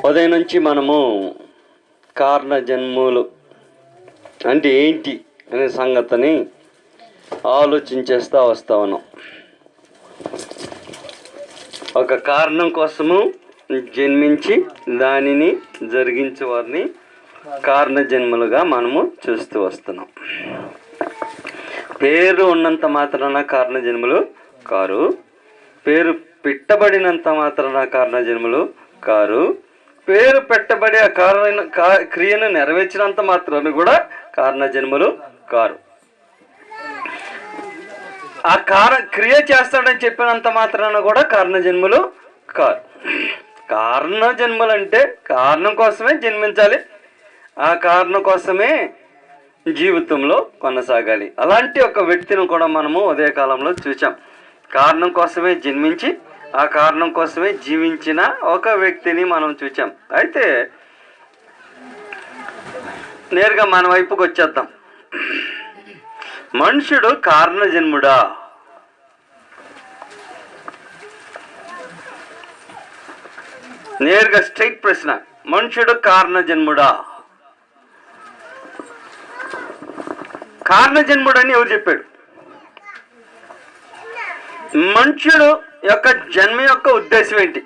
ఉదయం నుంచి మనము కారణ జన్ములు అంటే ఏంటి అనే సంగతిని ఆలోచించేస్తూ వస్తా ఉన్నాం. ఒక కారణం కోసము జన్మించి దానిని జరిగించే వారిని కారణ జన్మలుగా మనము చూస్తూ వస్తున్నాం. పేరు ఉన్నంత మాత్రాన కారణ జన్మలు కారు, పేరు పెట్టబడినంత మాత్రాన కారణ జన్మలు కారు, పేరు పెట్టబడి ఆ క్రియను నెరవేర్చినంత మాత్రాన కూడా కారణ జన్మలు కారు. ఆ క్రియ చేస్తాడని చెప్పినంత మాత్రాన కూడా కారణ జన్మలు కారు. కారణ జన్మలు అంటే కారణం కోసమే జన్మించాలి, ఆ కారణం కోసమే జీవితంలో కొనసాగాలి. అలాంటి ఒక వ్యక్తిని కూడా మనము ఉదయకాలంలో చూసాం. కారణం కోసమే జన్మించి ఆ కారణం కోసమే జీవించిన ఒక వ్యక్తిని మనం చూసాం. అయితే నేరుగా మన వైపుకి వచ్చేద్దాం. మనుషుడు కారణ జన్ముడా? నేరుగా స్ట్రైట్ ప్రశ్న. మనుషుడు కారణ జన్ముడా? కారణ జన్ముడు అని ఎవరు చెప్పాడు? మనుషుడు యొక్క జన్మ యొక్క ఉద్దేశం ఏంటి?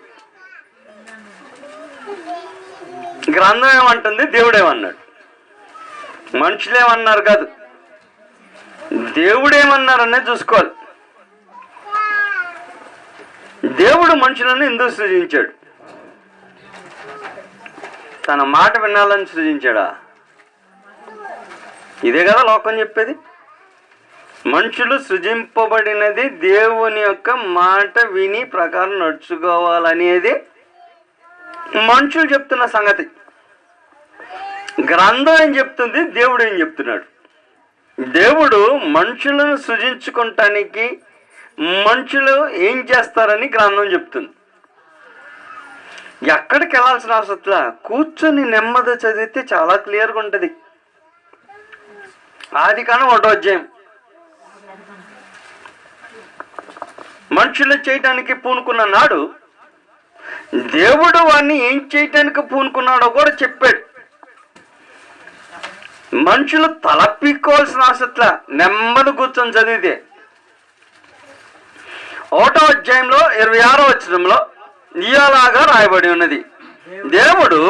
గ్రంథం ఏమంటుంది, దేవుడేమన్నాడు? మనుషులేమన్నారు కాదు, దేవుడేమన్నారనే చూసుకోవాలి. దేవుడు మనుషులను ఎందుకు సృజించాడు? తన మాట వినాలని సృజించాడా? ఇదే కదా లోకం చెప్పేది. మనుషులు సృజింపబడినది దేవుని యొక్క మాట విని ప్రకారం నడుచుకోవాలనేది మనుషులు చెప్తున్న సంగతి. గ్రంథం ఏం చెప్తుంది, దేవుడు ఏం చెప్తున్నాడు? దేవుడు మనుషులను సృజించుకోవటానికి మనుషులు ఏం చేస్తారని గ్రంథం చెప్తుంది. ఎక్కడికి వెళ్ళాల్సిన అవసరం, కూర్చొని నెమ్మది చదివితే చాలా క్లియర్గా ఉంటుంది. ఆదికాండం 1వ అధ్యాయం. మనుషులు చేయటానికి పూనుకున్న నాడు దేవుడు వాడిని ఏం చేయటానికి పూనుకున్నాడో కూడా చెప్పాడు. మనుషులు తలపిక్కోవాల్సిన అవసరం, నెమ్మది కూర్చొని చదివితే. 1వ అధ్యాయంలో 26వ వచనంలో ఇలాగా రాయబడి ఉన్నది, దేవుడు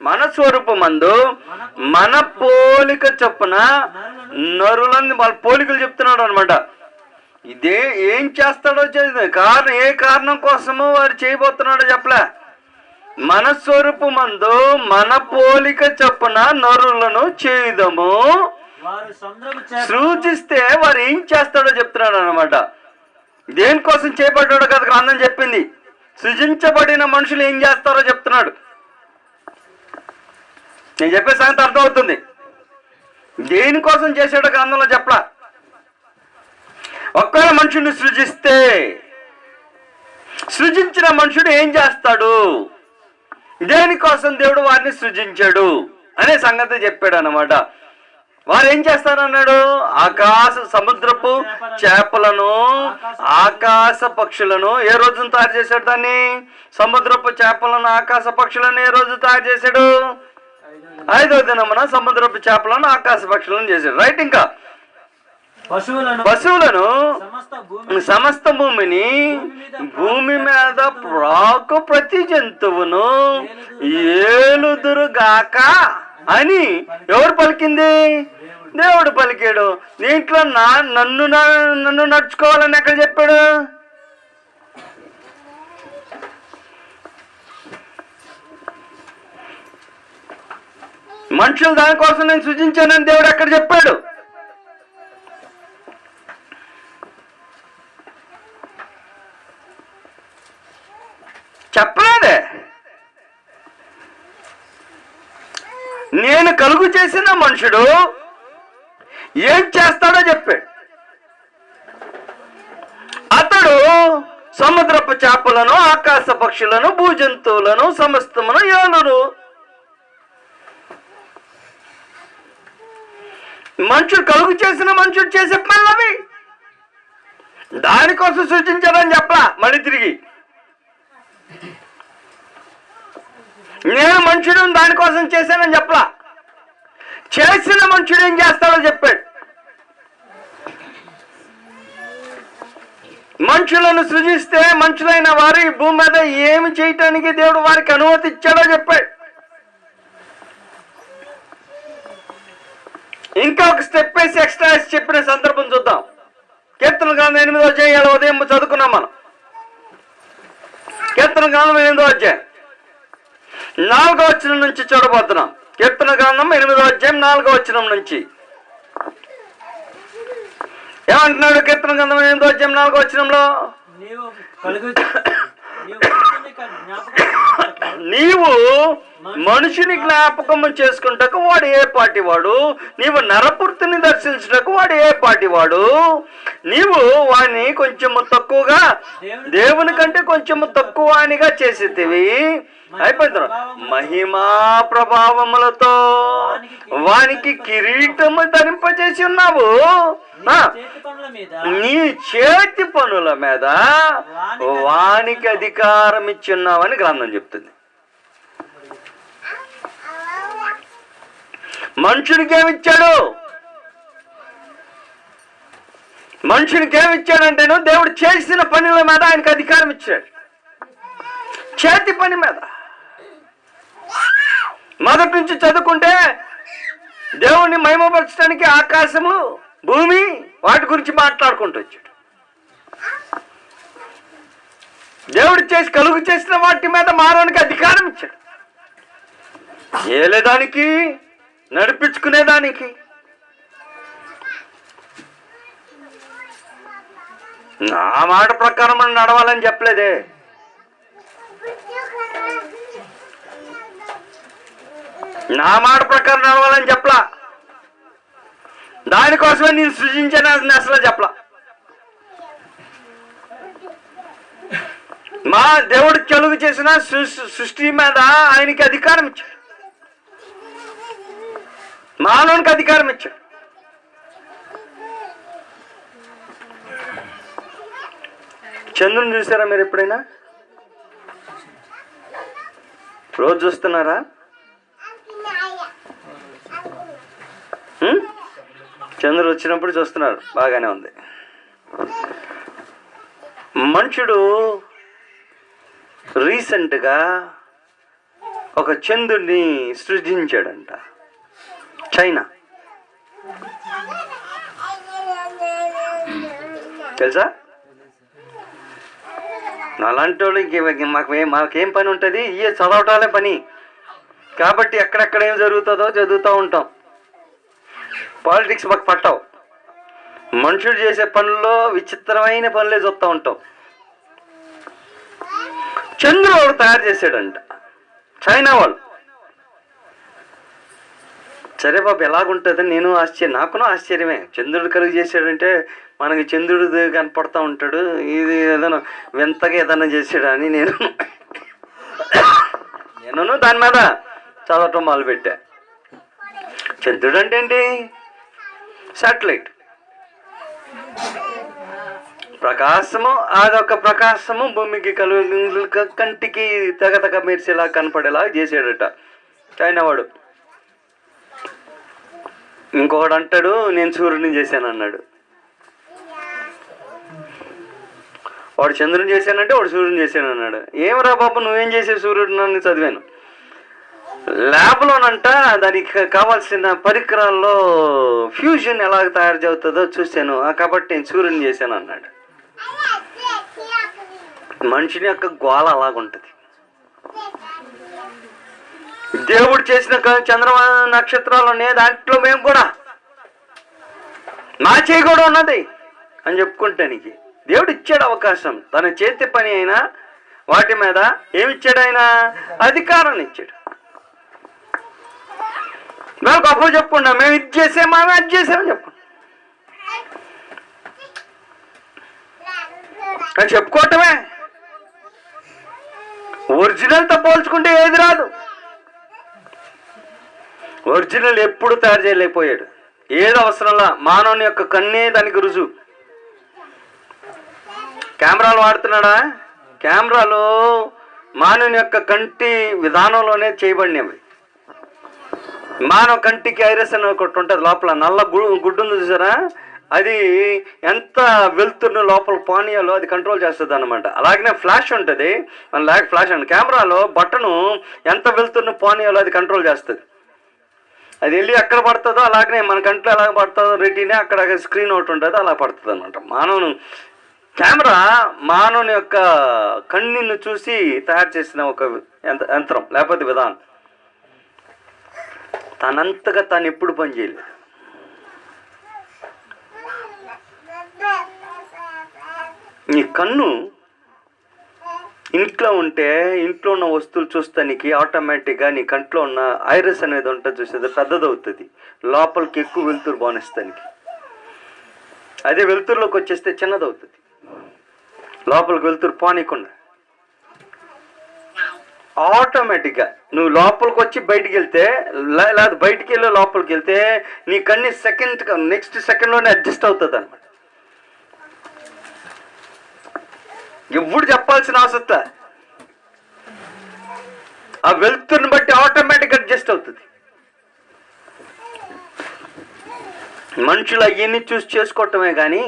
మన స్వరూపమందు మన పోలిక చొప్పున నరులని వాళ్ళ పోలికలు చెప్తున్నాడు అనమాట. ఇదే ఏం చేస్తాడో కారణం, ఏ కారణం కోసమో వారు చేయబోతున్నాడో చెప్పలే. మన స్వరూపమందు మన పోలిక చొప్పున నరులను చేయుదము. సృజిస్తే వారు ఏం చేస్తాడో చెప్తున్నాడు అనమాట. దేనికోసం చేయబడ్డాడో కదా గ్రంథం చెప్పింది. సృజించబడిన మనుషులు ఏం చేస్తారో చెప్తున్నాడు. నేను చెప్పే సంగతి అర్థమవుతుంది. దేనికోసం చేసాడో గ్రంథంలో చెప్పలా. ఒక్కవేళ మనుషుడిని సృజిస్తే సృజించిన మనుషుడు ఏం చేస్తాడు, దేనికోసం దేవుడు వారిని సృజించాడు అనే సంగతి చెప్పాడు అన్నమాట. వారు ఏం చేస్తారన్నాడు, సముద్రపు చేపలను, ఆకాశ పక్షులను. ఏ రోజున తయారు చేశాడు దాన్ని? సముద్రపు చేపలను, ఆకాశ పక్షులను ఏ రోజు తయారు చేశాడు? 5వ దినమున సముద్రపు చేపలను, ఆకాశ పక్షులను చేశాడు. రైట్. ఇంకా పశువులను, సమస్త భూమిని, భూమి మీద ప్రాకు ప్రతి జంతువును ఏలుదురుగాక అని ఎవరు పలికింది? దేవుడు పలికాడు. దీంట్లో నన్ను నడుచుకోవాలని ఎక్కడ చెప్పాడు? మనుషులు దానికోసం నేను సృజించానని దేవుడు ఎక్కడ చెప్పాడు? చెప్పలేదే. నేను కలుగు చేసిన మనుషుడు ఏం చేస్తాడో చెప్పాడు. అతడు సముద్రపు చేపలను, ఆకాశ పక్షులను, భూజంతువులను సమస్తమును ఏలును. మనుషుడు కలుగు చేసిన మనుషుడు చేసే పనులవి. దానికోసం సృష్టించాడని చెప్పలా. మళ్ళీ తిరిగి మనుషుడు దానికోసం చేశానని చెప్పలా, చేసిన మనుషుడు ఏం చేస్తాడో చెప్పాడు. మనుషులను సృజిస్తే మనుషులైన వారు ఈ భూమి మీద ఏమి చేయటానికి దేవుడు వారికి అనుమతి ఇచ్చాడో చెప్పాడు. ఇంకా ఒక స్టెప్ వేసి ఎక్స్ట్రా వేసి చెప్పిన సందర్భం చూద్దాం. కీర్తన గ్రంథం 8వ అధ్యాయం ఉదయం చదువుకున్నాం మనం. కీర్తన గ్రంథం 8వ అధ్యాయం 4వ వచనం నుంచి చూడబోతున్నాం. కీర్తన గ్రంథం 8వ అధ్యాయం 4వ వచనం నుంచి ఏమంటున్నాడు? కీర్తన గ్రంథం 8వ అధ్యాయం 4వ వచనంలో, నీవు మనుషుని జ్ఞాపకము చేసుకుంటకు వాడు ఏ పాటి వాడు, నీవు నరపుర్తిని దర్శించుటకు వాడు ఏ పాటి వాడు, నీవు వాడిని కొంచెము తక్కువగా దేవుని కంటే కొంచెము తక్కువ అనిగా చేసేటివి. అయిపోయింది. మహిమా ప్రభావములతో వానికి కిరీటము ధరింపజేసి ఉన్నావు, నీ చేతి పనుల మీద వానికి అధికారం ఇచ్చి ఉన్నావని గ్రంథం చెప్తుంది. మనుషునికి ఏమిచ్చాడు? మనుషునికి ఏమిచ్చాడంటేను దేవుడు చేసిన పనుల మీద ఆయనకు అధికారం ఇచ్చాడు. చేతి పని మీద మొదటి నుంచి చదువుకుంటే దేవుణ్ణి మహిమపరచడానికి ఆకాశము భూమి వాటి గురించి మాట్లాడుకుంటూ వచ్చాడు. దేవుడు కలుగు చేసిన వాటి మీద మానవునికి అధికారం ఇచ్చాడు. ఏలేదానికి, నడిపించుకునేదానికి. నా మాట ప్రకారం మనం నడవాలని చెప్పలేదే. నా మాట ప్రకారం నడవాలని చెప్పలా. దానికోసమే నేను సృజించాను అసలు చెప్పలా. మా దేవుడు కలుగు చేసిన సృష్టి మీద ఆయనకి అధికారం ఇచ్చాడు, మానవునికి అధికారం ఇచ్చాడు. చంద్రుని చూసారా మీరు ఎప్పుడైనా? రోజు చూస్తున్నారా? చంద్రుడు వచ్చినప్పుడు చూస్తున్నారు, బాగానే ఉంది. మనుషుడు రీసెంట్గా ఒక చంద్రుడిని సృజించాడంట, చైనా. తెలుసా? అలాంటి వాళ్ళకి మాకేం పని ఉంటుంది? ఇవే చదవటాలే పని. కాబట్టి ఎక్కడెక్కడ ఏం జరుగుతుందో చదువుతూ ఉంటాం. పాలిటిక్స్ మాకు పట్టవు. మనుషుడు చేసే పనుల్లో విచిత్రమైన పనులే చూస్తూ ఉంటాం. చంద్రుడు తయారు చేశాడంట చైనా వాళ్ళు. సరే బాబు, ఎలాగుంటుంది? నాకును ఆశ్చర్యమే. చంద్రుడు కలుగు చేశాడంటే మనకి చంద్రుడు కనపడతా ఉంటాడు, ఇది ఏదైనా వింతగా ఏదైనా చేశాడా అని నేను దాని మీద చదవటం మొదలుపెట్టా. చంద్రుడు అంటే ఏంటి? శాటిలైట్ ప్రకాశము. అదొక ప్రకాశము భూమికి కంటికి తెగతగ మెరిసేలా కనపడేలా చేసాడట చైనా వాడు. ఇంకొకడు అంటాడు నేను సూర్యుడిని చేశాను అన్నాడు. వాడు చంద్రుని చేశానంటే వాడు సూర్యుని చేశాను అన్నాడు. ఏమరా బాబు నువ్వేం చేసావు సూర్యుడు అని చదివాను. ల్యాబ్లోనంట దానికి కావాల్సిన పరికరాల్లో ఫ్యూజన్ ఎలాగ తయారు అవుతుందో చూశాను, కాబట్టి నేను సూర్యుని చేశాను అన్నాడు. మనిషిని యొక్క గోళ అలాగుంటుంది. దేవుడు చేసిన చంద్రమ నక్షత్రాలు ఉన్నాయి, దాంట్లో మేము కూడా నా చేయి కూడా ఉన్నది అని చెప్పుకుంటానికి దేవుడు ఇచ్చాడు అవకాశం. తన చేతి పని అయినా వాటి మీద ఏమిచ్చాడు? ఆయన అధికారాన్ని ఇచ్చాడు. మేము గొప్ప చెప్పుకున్నాం, మేము ఇది చేసాము అది చేసామని చెప్పుకున్నాం. కానీ చెప్పుకోవటమే. ఒరిజినల్తో పోల్చుకుంటే ఏది రాదు. ఒరిజినల్ ఎప్పుడు తయారు చేయలేకపోయాడు. ఏది అవసరంలా మానవుని యొక్క కన్నే దానికి రుజువు. కెమెరాలు వాడుతున్నాడా? కెమెరాలు మానవుని యొక్క కంటి విధానంలోనే చేయబడినవి. మానవ కంటికి ఐరస్ అని ఒకటి ఉంటుంది, లోపల నల్ల గుడ్డు ఉంది చూసారా, అది ఎంత వెలుతురును లోపల పానీయాలో అది కంట్రోల్ చేస్తుంది అనమాట. అలాగనే ఫ్లాష్ ఉంటుంది, మన ఫ్లాష్ అండి, కెమెరాలో బటను ఎంత వెలుతురును పానీయాలో అది కంట్రోల్ చేస్తుంది. అది వెళ్ళి ఎక్కడ పడుతుందో అలాగనే మన కంట్లో ఎలా పడుతుందో రెటీనే అక్కడ స్క్రీన్ ఒకటి ఉంటుంది, అలా పడుతుంది అనమాట. కెమెరా మానవుని యొక్క కన్నును చూసి తయారు చేసిన ఒక యంత్రం, లేకపోతే విధానం. తనంతగా తాను ఎప్పుడు పని చేయలేదు. నీ కన్ను ఇంట్లో ఉంటే ఇంట్లో ఉన్న వస్తువులు చూస్తానికి ఆటోమేటిక్గా నీ కంట్లో ఉన్న ఐరస్ అనేది ఉంటుంది చూసేది పెద్దదవుతుంది, లోపలికి ఎక్కువ వెలుతురు బానిస్తానికి. అదే వెలుతురులోకి వచ్చేస్తే చిన్నదవుతుంది, లోపలికి వెలుతురు పోనీకుండా. ఆటోమేటిక్గా నువ్వు లోపలికి వచ్చి బయటికి వెళ్తే, లేదా బయటికి వెళ్ళి లోపలికి వెళ్తే నీ కన్నీ నెక్స్ట్ సెకండ్లోనే అడ్జస్ట్ అవుతుంది అనమాట. ఎప్పుడు చెప్పాల్సిన అవసరం, ఆ వెలుతురుని బట్టి ఆటోమేటిక్ అడ్జస్ట్ అవుతుంది. మనుషులు అవన్నీ చూసి చేసుకోవటమే కానీ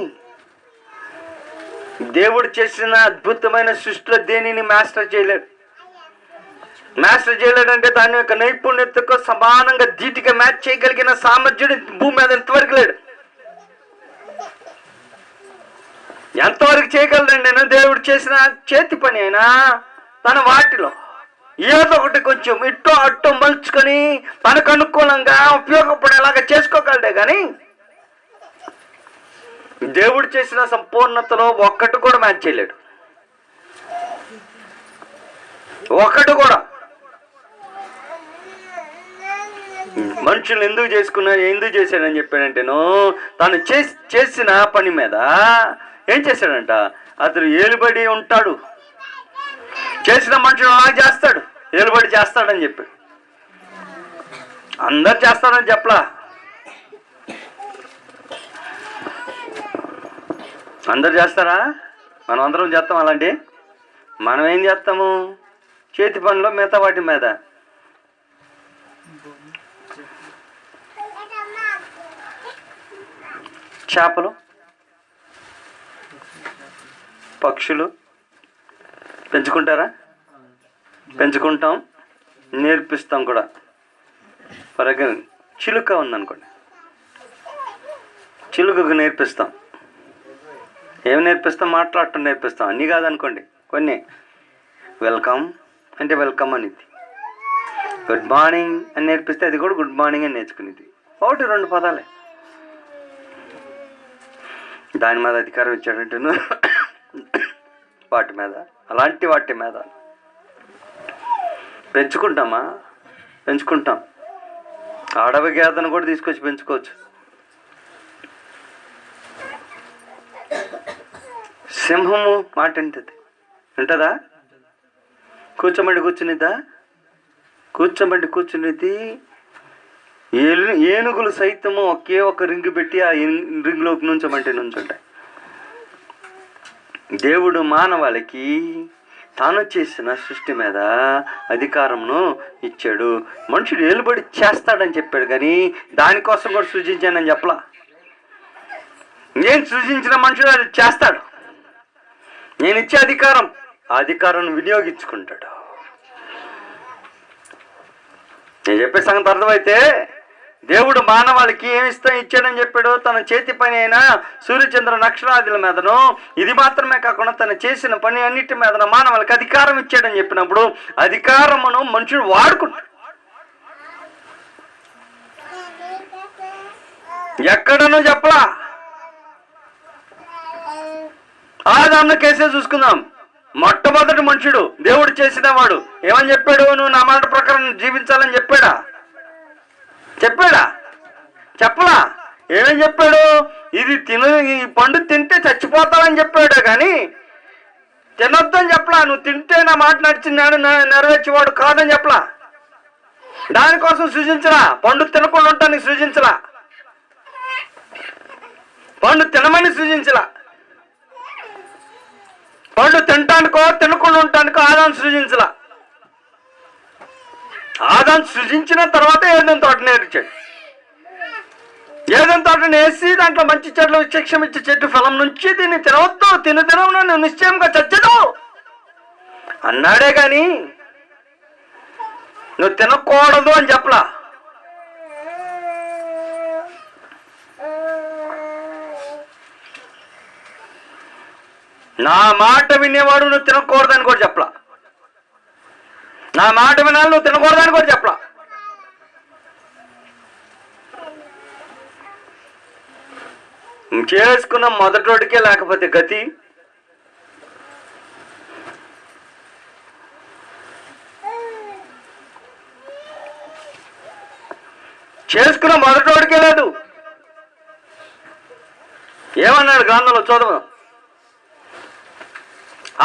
దేవుడు చేసిన అద్భుతమైన సృష్టిలో దేనిని మాస్టర్ చేయలేడు. మాస్టర్ చేయలేడంటే దాని యొక్క నైపుణ్యతకు సమానంగా ధీటుగా మ్యాచ్ చేయగలిగిన సామర్థ్యుడు భూమి మీద ఎంతవరకు లేడు. ఎంతవరకు చేయగలడండి నేను? దేవుడు చేసిన చేతి పని అయినా తన వాటిలో ఏదో ఒకటి కొంచెం ఇట్టో అట్టో మలుచుకొని తనకు అనుకూలంగా ఉపయోగపడేలాగా చేసుకోగలడే కానీ దేవుడు చేసిన సంపూర్ణతలో ఒక్కటి కూడా మ్యాచ్ చేయలేడు. ఒక్కటి కూడా. మనుషులు ఎందుకు చేశాడని చెప్పాడంటేను, తను చేసిన పని మీద ఏం చేశాడంట, అతను ఏలుబడి ఉంటాడు, చేసిన మనుషులు అలా చేస్తాడు, ఏలుబడి చేస్తాడని చెప్పాడు. అందరు చేస్తాడని చెప్పలా, అందరు చేస్తారా? మనం అందరం చేస్తాం అలాంటి. మనం ఏం చేస్తాము? చేతి పనిలో మిగతా వాటి మీద చేపలు, పక్షులు పెంచుకుంటారా? పెంచుకుంటాం, నేర్పిస్తాం కూడా. ఫర్ ఎగ్జాంపుల్ చిలుక ఉందనుకోండి, చిలుకకు నేర్పిస్తాం. ఏమి నేర్పిస్తాం? మాట్లాడటం నేర్పిస్తాం. అన్నీ కాదనుకోండి, కొన్ని. వెల్కమ్ అంటే వెల్కమ్ అనేది, గుడ్ మార్నింగ్ అని నేర్పిస్తే అది కూడా గుడ్ మార్నింగ్ అని నేర్చుకునేది. 1-2 పదాలే. దాని మీద అధికారం ఇచ్చాడంటే వాటి మీద, అలాంటి వాటి మీద పెంచుకుంటామా? పెంచుకుంటాం. అడవి గేదెను కూడా తీసుకొచ్చి పెంచుకోవచ్చు. సింహము మాట వింటుంది, వింటదా? కూర్చోమండి కూర్చునిద్దా? కూర్చునిద్ది. ఏనుగులు సైతము ఒకే ఒక రింగు పెట్టి ఆ రింగులోకి నుంచుంటాయి. దేవుడు మానవాళికి తాను చేసిన సృష్టి మీద అధికారంను ఇచ్చాడు. మనుషుడు ఏలుబడి చేస్తాడని చెప్పాడు కానీ దానికోసం కూడా సృజించానని చెప్పలా. నేను సృజించిన మనుషుడు అది చేస్తాడు. నేను ఇచ్చే అధికారం, ఆ అధికారాన్ని వినియోగించుకుంటాడు. నేను చెప్పే సంగతి అర్థమైతే, దేవుడు మానవాళికి ఇచ్చాడని చెప్పాడు. తన చేతి పని అయిన సూర్యచంద్ర నక్షత్రాదుల మీదను, ఇది మాత్రమే కాకుండా తను చేసిన పని అన్నిటి మీదను మానవాళికి అధికారం ఇచ్చాడని చెప్పినప్పుడు అధికారమును మనుషుడు వాడుకుంటాడు. ఎక్కడనూ చెప్పలా. ఆదామును కేసే చూసుకుందాం. మొట్టమొదటి మనుషుడు దేవుడు చేసిన వాడు ఏమని చెప్పాడు? నువ్వు నా మాట ప్రకారం జీవించాలని చెప్పాడా? చెప్పలా. ఏమని చెప్పాడు? ఈ పండు తింటే చచ్చిపోతావని చెప్పాడు కానీ తినొద్దని చెప్పలా. నువ్వు తింటే నా మాట నెరవేర్చేవాడు కాదని చెప్పలా. దానికోసం సృజించలా. పండు తినకుండా ఉంటానికి సృజించలా. పండు తినమని సృజించలా. పండు తినటానికో తినకుండా ఉండటానికో ఆదాం సృజించలా. ఆదాం సృజించిన తర్వాత ఏదైనా తోట నేర్చాడు. ఏదైనా తోట నేసి దాంట్లో మంచి చెట్లు విచక్షణ ఇచ్చే చెట్టు ఫలం నుంచి దీన్ని తినవద్దు, తినవు నువ్వు నిశ్చయంగా చచ్చదు అన్నాడే కానీ నువ్వు తినకూడదు అని చెప్పలా. నా మాట వినేవాడు నువ్వు తినకూడదని కూడా చెప్పలా. నా మాట వినాలి నువ్వు తినకూడదని కూడా చెప్పలా. చేసుకున్న మొదటోడికే లేకపోతే గతి. చేసుకున్న మొదటోడికే లేదు. ఏమన్నాడు గ్రంథంలో చూద్దాం.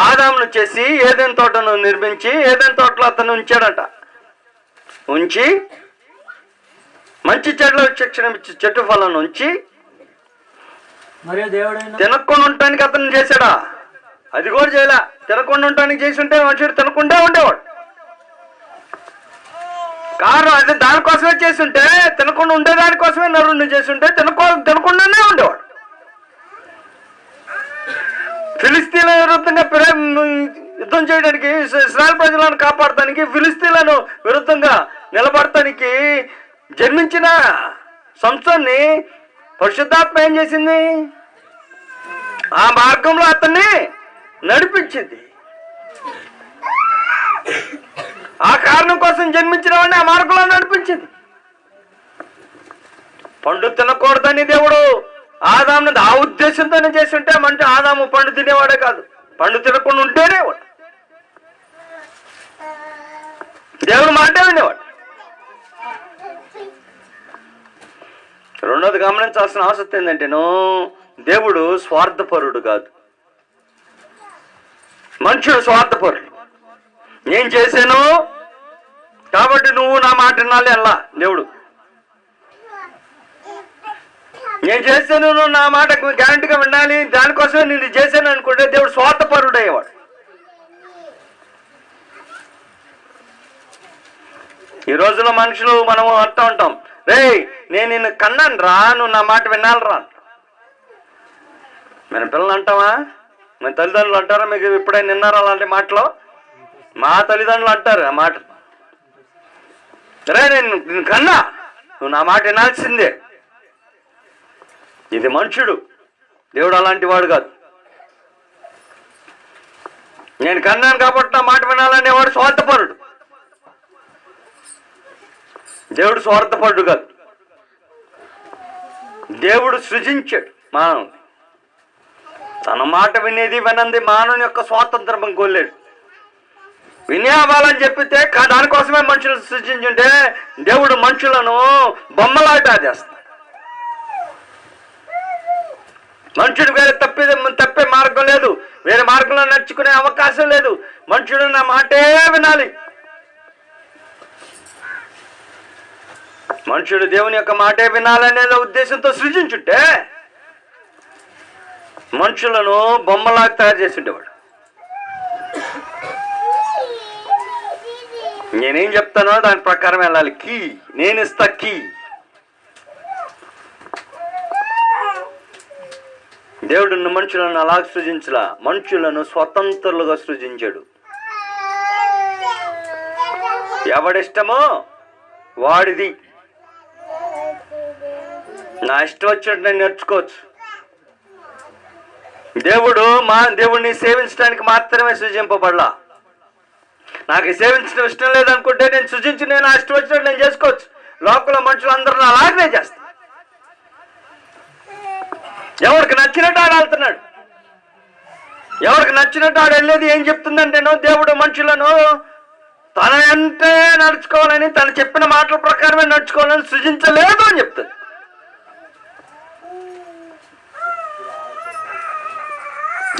ఆదామును చేసి ఏదైనా తోటను నిర్మించి ఏదైనా తోటలో అతను ఉంచాడట. ఉంచి మంచి చెట్ల విచక్షణ ఇచ్చి చెట్టు ఫలం ఉంచి తినకుండా ఉండటానికి అతను చేశాడా? అది కూడా చేయలే. తినకుండా ఉండటానికి చేసి ఉంటే మనుషుడు తినకుండా ఉండేవాడు. కారణం అది దానికోసమే చేస్తుంటే, తినకుండా ఉండేదానికోసమే నరుణ్ణి చేస్తుంటే తినకుండానే ఉండేవాడు. ఫిలిస్తీన్ల విరుద్ధంగా యుద్ధం చేయడానికి, ఇశ్రాయేలు ప్రజలను కాపాడటానికి, ఫిలిస్తీన్లను విరుద్ధంగా నిలబడటానికి జన్మించిన సంసోన్ని పరిశుద్ధాత్మ ఏం చేసింది? ఆ మార్గంలో అతన్ని నడిపించింది. ఆ కారణం కోసం జన్మించిన వాడిని ఆ మార్గంలో నడిపించింది. పండు తినకూడదని దేవుడు ఆదాముని ఆ ఉద్దేశంతోనే చేసి ఉంటే మంచి ఆదాము పండు తినేవాడే కాదు, పండు తినకుండా ఉంటేనే వాడు దేవుడు మాటే వినేవాడు. రెండోది గమనించాల్సిన అవసరం ఏంటంటేను, దేవుడు స్వార్థపరుడు కాదు, మనుషుడు స్వార్థపరుడు. నేను చేశాను కాబట్టి నువ్వు నా మాట వినాలి అలా దేవుడు. నేను చేశాను నువ్వు నా మాట గ్యారంటీగా వినాలి, దానికోసమే నేను చేశాను అనుకుంటే దేవుడు స్వార్థపరుడు అయ్యేవాడు. ఈ రోజులో మనుషులు మనం అంటూ ఉంటాం, రే నేను నిన్ను కన్నాను రా, నువ్వు నా మాట వినాలిరా. మన పిల్లలు అంటావా? మన తల్లిదండ్రులు అంటారా? మీకు ఎప్పుడైనా విన్నారా అలాంటి మాటలు? మా తల్లిదండ్రులు అంటారు ఆ మాట, రే నేను కన్నా, నువ్వు నా మాట వినాల్సిందే. ఇది మనుషుడు, దేవుడు అలాంటి వాడు కాదు. నేను కన్నాను కాబట్టి నా మాట వినాలనేవాడు స్వార్థపరుడు. దేవుడు స్వార్థపరుడు కాదు. దేవుడు సృజించాడు మానవుని. తన మాట వినేది వినంది మానవుని యొక్క స్వాతంత్రం కోల్లేడు. వినే అవ్వాలని చెప్పితే దానికోసమే మనుషులు సృష్టించుంటే దేవుడు మనుషులను బొమ్మలాట చేస్తాడు. మనుషుడు వేరే తప్పే మార్గం లేదు, వేరే మార్గంలో నడుచుకునే అవకాశం లేదు. మనుషుడు నా మాటే వినాలి. మనుషుడు దేవుని యొక్క మాటే వినాలనే ఉద్దేశంతో సృజించుంటే మనుషులను బొమ్మలాగా తయారు చేసి ఉండేవాడు. నేనేం చెప్తానో దాని ప్రకారం వెళ్ళాలి. కీ నేను ఇస్తా కీ. దేవుడు మనుషులను అలా సృజించలా, మనుషులను స్వతంత్రులుగా సృజించాడు. ఎవడిష్టమో వాడిది. నా ఇష్టం వచ్చినట్టు నేను నేర్చుకోవచ్చు. దేవుడిని సేవించడానికి మాత్రమే సృజింపబడలా. నాకు సేవించడం ఇష్టం లేదనుకుంటే నేను సృజించి నేను ఇష్టం వచ్చినట్టు నేను చేసుకోవచ్చు. లోకంలో మనుషులు అందరూ అలాగనే చేస్తాను. ఎవరికి నచ్చినట్టు ఆడు వెళ్తున్నాడు. ఎవరికి నచ్చినట్టు ఆడు వెళ్ళేది ఏం చెప్తుందంటేనో, దేవుడు మనుషులను తన అంటే నడుచుకోవాలని, తను చెప్పిన మాటల ప్రకారమే నడుచుకోవాలని సృజించలేదు అని చెప్తుంది.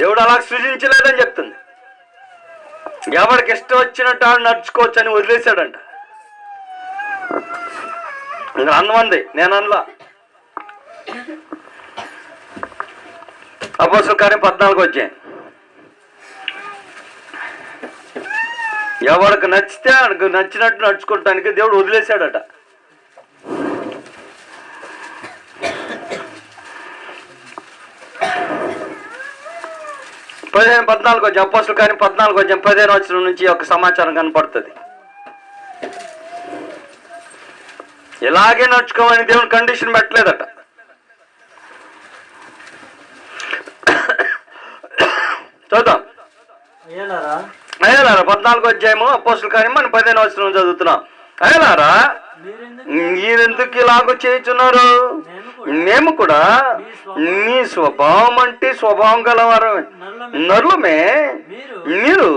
దేవుడు అలా సృజించలేదని చెప్తుంది. ఎవరికి ఇష్టం వచ్చినట్టు ఆడు నడుచుకోవచ్చు అని వదిలేశాడంట. ఇంకా అన్నమంది, నేను అనలా. అపోస్తలుల కార్యం 14 వచ్చాయి. ఎవరికి నచ్చితే ఆయనకు నచ్చినట్టు నడుచుకోవటానికి దేవుడు వదిలేశాడట. పదిహేను 14 అపోస్తుల కార్యం 14:15 నుంచి ఒక సమాచారం కనపడుతుంది. ఇలాగే నడుచుకోమని దేవుని కండిషన్ పెట్టలేదట. చూద్దాం. 14 అపోస్తుల కార్యం మనం 15 చదువుతున్నాం. అయ్యలారా, మీరెందుకు ఇలాగ చేయుచున్నారు? మేము కూడా మీ స్వభావం అంటే స్వభావం గలవారు నరులమే. మీరు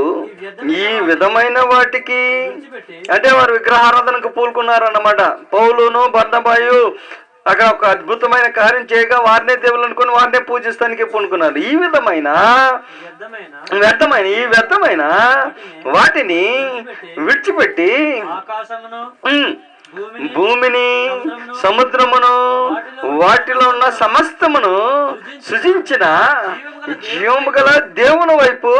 ఈ విధమైన వాటికి అంటే వారు విగ్రహారాధనకు పూనుకున్నారన్నమాట. పౌలును బర్నబాయు అక్కడ ఒక అద్భుతమైన కార్యం చేయగా వారినే దేవుళ్ళు అనుకుని వారినే పూజిస్తానికి పూనుకున్నారు. ఈ వ్యర్థమైన వాటిని విడిచిపెట్టి భూమిని, సముద్రమును, వాటిలో ఉన్న సమస్తమును సృజించిన జీవము గల దేవుని వైపు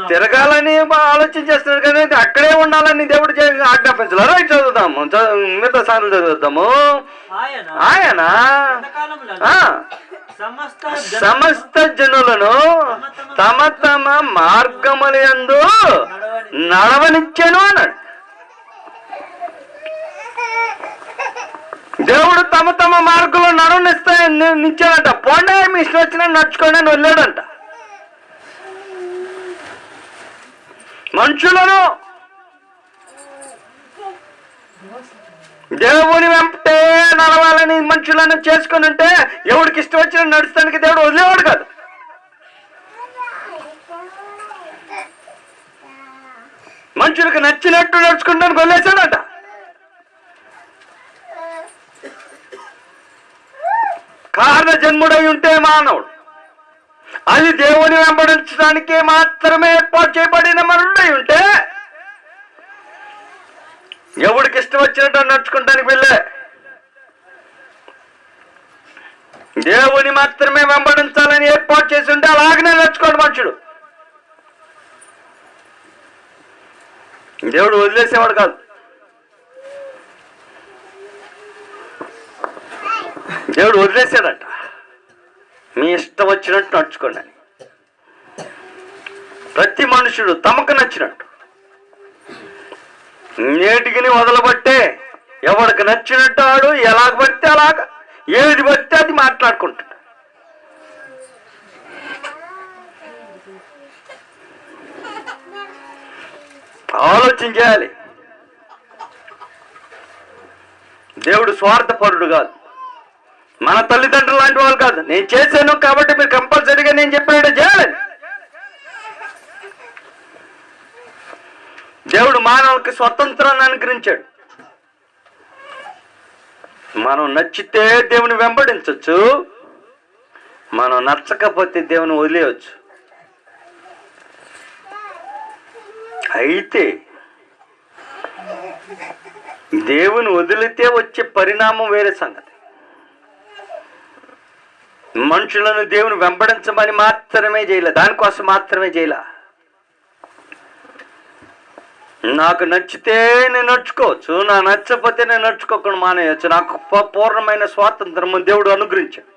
తిరగాలని ఆలోచన చేస్తున్నాడు. కానీ అక్కడే ఉండాలని దేవుడు ఆజ్ఞాపించాలి. రైట్, చదువుతాము, మిగతా సార్లు చదువుతాము. ఆయన సమస్త జనులను తమ తమ మార్గములందు నడవనిచ్చాను అన్నాడు. దేవుడు తమ తమ మార్గంలో నడవనిచ్చాడంట. పోండే మీ ఇష్టం వచ్చిన నడుచుకోండి అని వెళ్ళాడంట. మనుషులను దేవుని వెంటే నడవాలని మనుషులను చేసుకుని ఉంటే ఎవడికి ఇష్టం వచ్చిన నడుస్తానికి దేవుడు వదిలేవాడు కాదు. మనుషులకు నచ్చినట్టు నడుచుకుంటానికి వదిలేశాడట. కారణ జన్ముడై ఉంటే మానవుడు అది దేవుని వెంబడించడానికి మాత్రమే ఏర్పాటు చేయబడిన మనుడై ఉంటే ఎవడికి ఇష్టం వచ్చినట్టు నడుచుకుంటానికి వెళ్ళే దేవుని మాత్రమే వెంబడించాలని ఏర్పాటు చేసి ఉంటే అలాగనే నడుచుకోండి మనుషుడు. దేవుడు వదిలేసేవాడు కాదు. దేవుడు వదిలేసాడట. మీ ఇష్టం వచ్చినట్టు నడుచుకోండి అని. ప్రతి మనుషుడు తమకు నచ్చినట్టు నేటికి వదలబట్టే ఎవరికి నచ్చినట్టు ఆడు ఎలాగ పడితే అలాగ ఏది పడితే అది మాట్లాడుకుంటాడు. ఆలోచన చేయాలి. దేవుడు స్వార్థపరుడు కాదు. మన తల్లిదండ్రులు లాంటి వాళ్ళు కాదు. నేను చేశాను కాబట్టి మీరు కంపల్సరీగా నేను చెప్పినట్టు చేయాలి. దేవుడు మానవులకి స్వతంత్రాన్ని అనుగ్రహించాడు. మనం నచ్చితే దేవుని వెంబడించవచ్చు, మనం నచ్చకపోతే దేవుని వదిలేయచ్చు. అయితే దేవుని వదిలితే వచ్చే పరిణామం వేరే సంగతి. మనుషులను దేవుని వెంబడించమని మాత్రమే చేయలే, దానికోసం మాత్రమే చేయలే. నాకు నచ్చితే నేను నడుచుకోవచ్చు, నాకు నచ్చకపోతే నేను నడుచుకోకుండా మానేయచ్చు. నాకు పూర్ణమైన స్వాతంత్రము దేవుడు అనుగ్రహించాడు.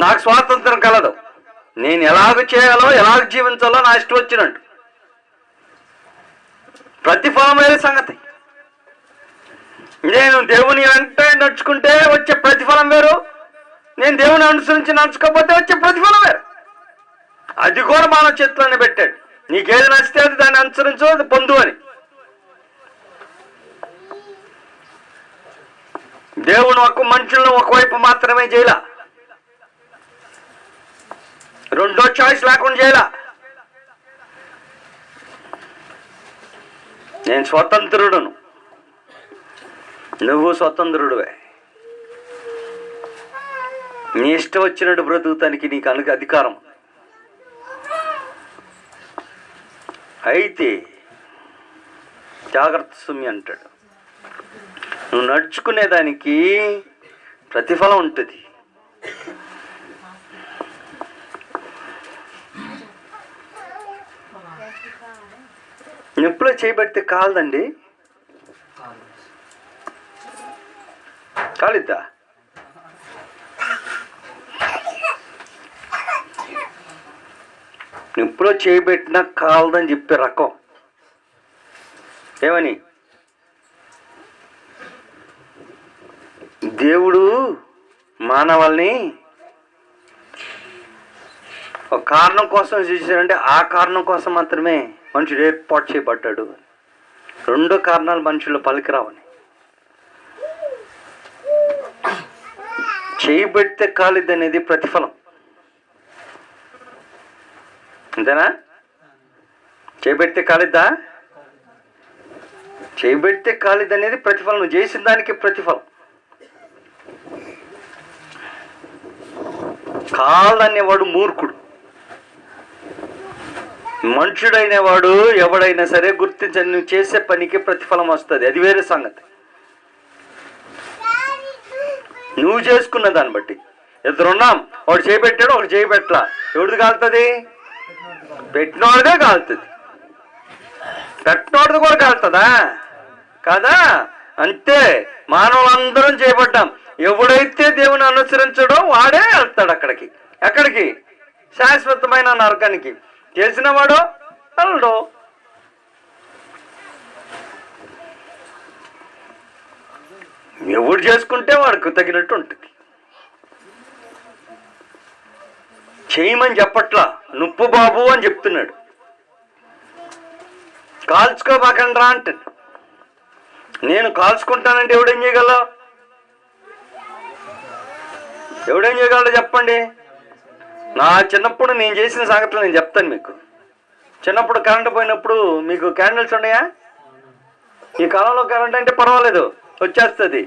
నాకు స్వాతంత్రం కలదు. నేను ఎలాగ చేయాలో ఎలాగ జీవించాలో నా ఇష్టం వచ్చినట్టు. ప్రతిఫలం వేరే సంగతి. నేను దేవుని వెంట నడుచుకుంటే వచ్చే ప్రతిఫలం వేరు, నేను దేవుని అనుసరించి నడుచుకోకపోతే వచ్చే ప్రతిఫలం వేరు. అది కూడా మానవ చేతిలోనే పెట్టాడు. నీకేది నచ్చితే అది దాన్ని అనుసరించు, అది పొందు అని. దేవుడు ఒక మనుషులను ఒకవైపు మాత్రమే చేయలా, రెండో చాయిస్ లేకుండా చేయలా. నేను స్వతంత్రుడును, నువ్వు స్వతంత్రుడువే. నీ ఇష్టం వచ్చినట్టు బ్రతుకుతానికి నీకు అధికారం. అయితే జాగ్రత్త సుమి అంటాడు, నువ్వు నడుచుకునేదానికి ప్రతిఫలం ఉంటుంది. నిప్పులో చేయబెడితే కాలదండి, కాలిద్దా? నిప్పులో చేయబెట్టినా కాలదని చెప్పే రకం. ఏమని? దేవుడు మానవాల్ని ఒక కారణం కోసం చేశాడంటే ఆ కారణం కోసం మాత్రమే మనుషుడు ఏర్పాటు చేయబడ్డాడు. రెండో కారణాలు మనుషులు పలికిరావని. చేయబెడితే కాలిద్ది అనేది ప్రతిఫలం, అంతేనా? చేయబెడితే కాలిద్దా? చేయబెడితే కాలిద్ది అనేది ప్రతిఫలం, నువ్వు చేసిన దానికి ప్రతిఫలం. కాలనేవాడు మూర్ఖుడు. మనుషుడైన వాడు ఎవడైనా సరే గుర్తించని నువ్వు చేసే పనికి ప్రతిఫలం వస్తుంది, అది వేరే సంగతి. నువ్వు చేసుకున్న దాన్ని బట్టి. ఇద్దరున్నాం, ఒకటి చేయబెట్టాడు, ఒకటి చేయబెట్టలా. ఎవరిది కాలుతుంది? పెట్టినోడిదే కాలుతుంది. పెట్టినోడిది కూడా కాలుతుందా? కాదా? అంతే. మానవులందరం చేయబడ్డాం. ఎవడైతే దేవుని అనుసరించడో వాడే వెళ్తాడు అక్కడికి. ఎక్కడికి? శాశ్వతమైన నరకానికి. తెలిసినవాడో వెళ్ళడు. ఎవడు చేసుకుంటే వాడికి తగినట్టు ఉంటుంది. చేయమని చెప్పట్లా, నుప్పు బాబు అని చెప్తున్నాడు. కాల్చుకోబాకండ్రా అంటాడు. నేను కాల్చుకుంటానంటే ఎవడేం చేయగలవు? ఎవడేం చేయగలడో చెప్పండి. నా చిన్నప్పుడు నేను చేసిన సంగతులు నేను చెప్తాను మీకు. చిన్నప్పుడు కరెంటు పోయినప్పుడు మీకు క్యాండిల్స్ ఉన్నాయా? ఈ కాలంలో కరెంట్ అంటే పర్వాలేదు, వచ్చేస్తుంది.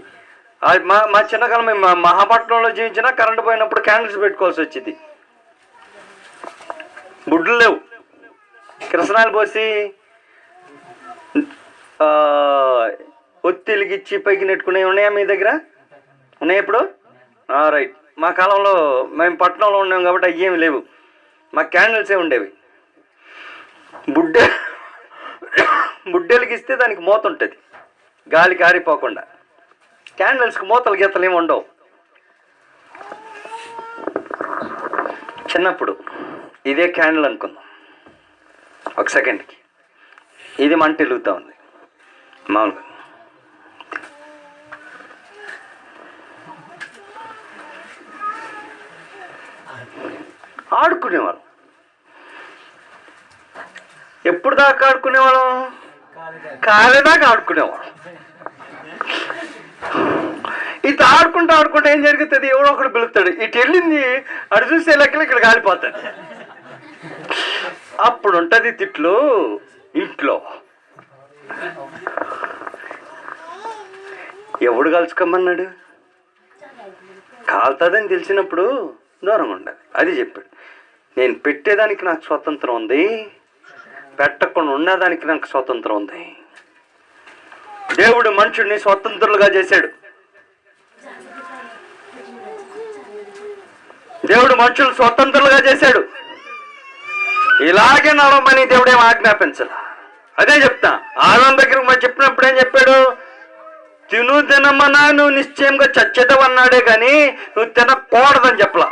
మా చిన్నకాలం మేము మహాపట్నంలో జీవించినా కరెంటు పోయినప్పుడు క్యాండిల్స్ పెట్టుకోవాల్సి వచ్చింది. బుడ్లు లేవు, కిరసనాలు పోసి ఒత్తిలిగిచ్చి పైకి నెట్టుకునేవి ఉన్నాయా మీ దగ్గర? ఉన్నాయి ఇప్పుడు? రైట్. మా కాలంలో మేము పట్టణంలో ఉన్నాం కాబట్టి అవి ఏమి లేవు, మా క్యాండిల్సే ఉండేవి. బుడ్డెలిగిస్తే దానికి మూత ఉంటుంది, గాలి కారిపోకుండా. క్యాండిల్స్కి మూతలు గీతలు ఏమి ఉండవు. చిన్నప్పుడు ఇదే క్యాండిల్ అనుకుందాం, ఒక సెకండ్కి ఇది మంట వెలుగుతూ ఉంది. మామూలుగా ఆడుకునేవాళ్ళం. ఎప్పుడు దాకా ఆడుకునేవాళ్ళం? కాలేదాకా ఆడుకునేవాళ్ళం. ఇది ఆడుకుంటూ ఏం జరుగుతుంది? ఎవడో ఒకడు పిలుస్తాడు, ఇటు వెళ్ళింది అటు చూసే లెక్కలు ఇక్కడ కాలిపోతాడు. అప్పుడు ఉంటుంది తిట్లు ఇంట్లో. ఎవడు కలుసుకోమన్నాడు? కాలుతుందని తెలిసినప్పుడు దూరంగా ఉండాలి. అది చెప్పాడు. నేను పెట్టేదానికి నాకు స్వాతంత్రం ఉంది, పెట్టకుండా ఉండేదానికి నాకు స్వాతంత్రం ఉంది. దేవుడు మనుషుడిని స్వతంత్రులుగా చేశాడు. దేవుడు మనుషులు స్వతంత్రులుగా చేశాడు. ఇలాగే నడవమని దేవుడు ఏం ఆజ్ఞాపించాల. అదే చెప్తా. ఆదాము దగ్గర మరి చెప్పినప్పుడు ఏం చెప్పాడు? తిను తినమన్నా నువ్వు నిశ్చయంగా చచ్చేదవన్నాడే కానీ నువ్వు తినకూడదని చెప్పలా.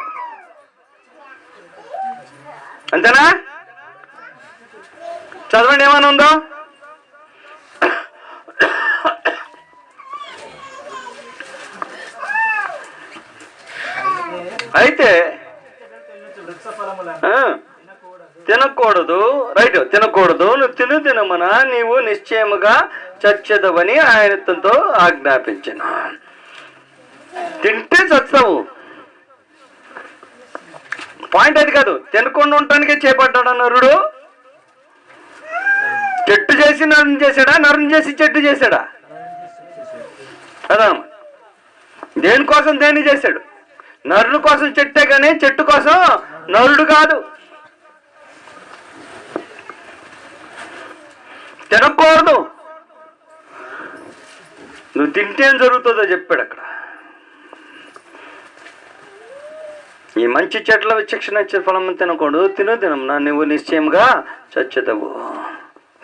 అంతేనా? చదవండి ఏమైనా ఉందో. అయితే తినకూడదు, రైట్, తినకూడదు. నువ్వు తినమనా నీవు నిశ్చయముగా చచ్చేదవని ఆయనతో ఆజ్ఞాపించను. తింటే చస్తావు. పాయింట్ అది కాదు. తినకుండా ఉండటానికే చేపట్టాడు నరుడు. చెట్టు చేసి నరుని చేశాడా? నరుని చేసి చెట్టు చేశాడా? కదా. దేనికోసం దేన్ని చేశాడు? నరుని కోసం చెట్టే కానీ చెట్టు కోసం నరుడు కాదు. తినకూడదు. నువ్వు తింటే ఏం జరుగుతుందో చెప్పాడు అక్కడ. ఈ మంచి చెట్ల విచక్షణ ఇచ్చే ఫలం తినకూడదు, తినమున నువ్వు నిశ్చయంగా చచ్చెదవు.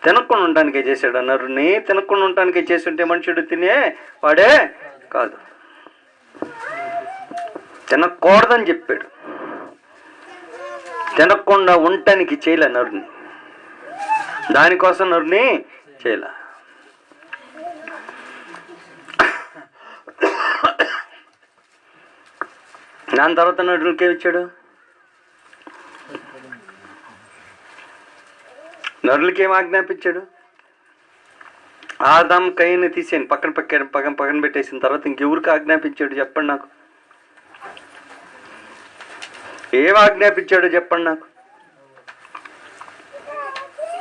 తినకుండా ఉండటానికే చేశాడు నరుని. తినకుండా ఉండటానికే చేసి ఉంటే మనుషుడు తినే వాడే కాదు. తినకూడదని చెప్పాడు, తినకుండా ఉండటానికి చేయలే నరుని. దానికోసం నరుని చేయలే. దాని తర్వాత నరులకి ఇచ్చాడు, నరులకి ఏం ఆజ్ఞాపించాడు? ఆదాం కయ్యని తీసేయండి, పక్కన పెట్టేసిన తర్వాత ఇంకెవరికి ఆజ్ఞాపించాడు చెప్పండి నాకు? ఏం ఆజ్ఞాపించాడు చెప్పండి నాకు?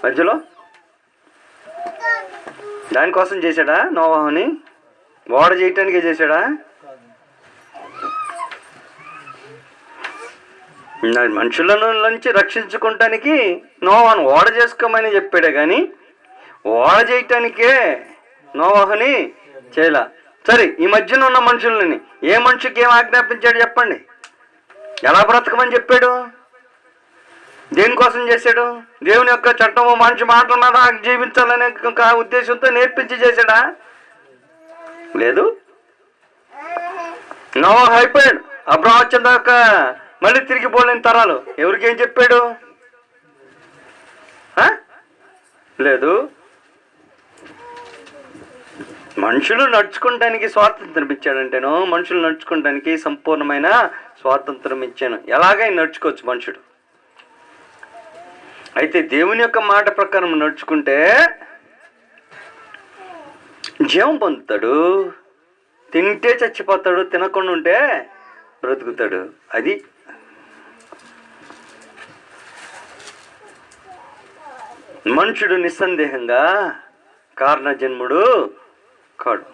మధ్యలో దానికోసం చేశాడా నోవాహుని? ఓడ చేయటానికే చేశాడా? మనుషులను నుంచి రక్షించుకోవటానికి నోవాహును ఓడ చేసుకోమని చెప్పాడే కానీ ఓడ చేయటానికే నోవాహుని చేయలా. సరే, ఈ మధ్యన ఉన్న మనుషులని ఏ మనిషికి ఏం ఆజ్ఞాపించాడు చెప్పండి? ఎలా బ్రతకమని చెప్పాడు? దేనికోసం చేశాడు? దేవుని యొక్క చట్టము మనిషి మాటల మీద జీవించాలనే ఉద్దేశంతో నేర్పించి చేశాడా? లేదు. నోవాహు అయిపోయాడు. అబ్రహాము వచ్చిన దాకా మళ్ళీ తిరిగి పోలేని తరాలు. ఎవరికేం చెప్పాడు? లేదు. మనుషులు నడుచుకోవడానికి స్వాతంత్రం ఇచ్చాడంటేను, మనుషులు నడుచుకోవడానికి సంపూర్ణమైన స్వాతంత్రం ఇచ్చాను. ఎలాగైనా నడుచుకోవచ్చు మనుషుడు. అయితే దేవుని యొక్క మాట ప్రకారం నడుచుకుంటే జీవం పొందుతాడు. తింటే చచ్చిపోతాడు, తినకుండా ఉంటే బ్రతుకుతాడు. అది మనుషుడు నిస్సందేహంగా కారణ జన్ముడు కాడు.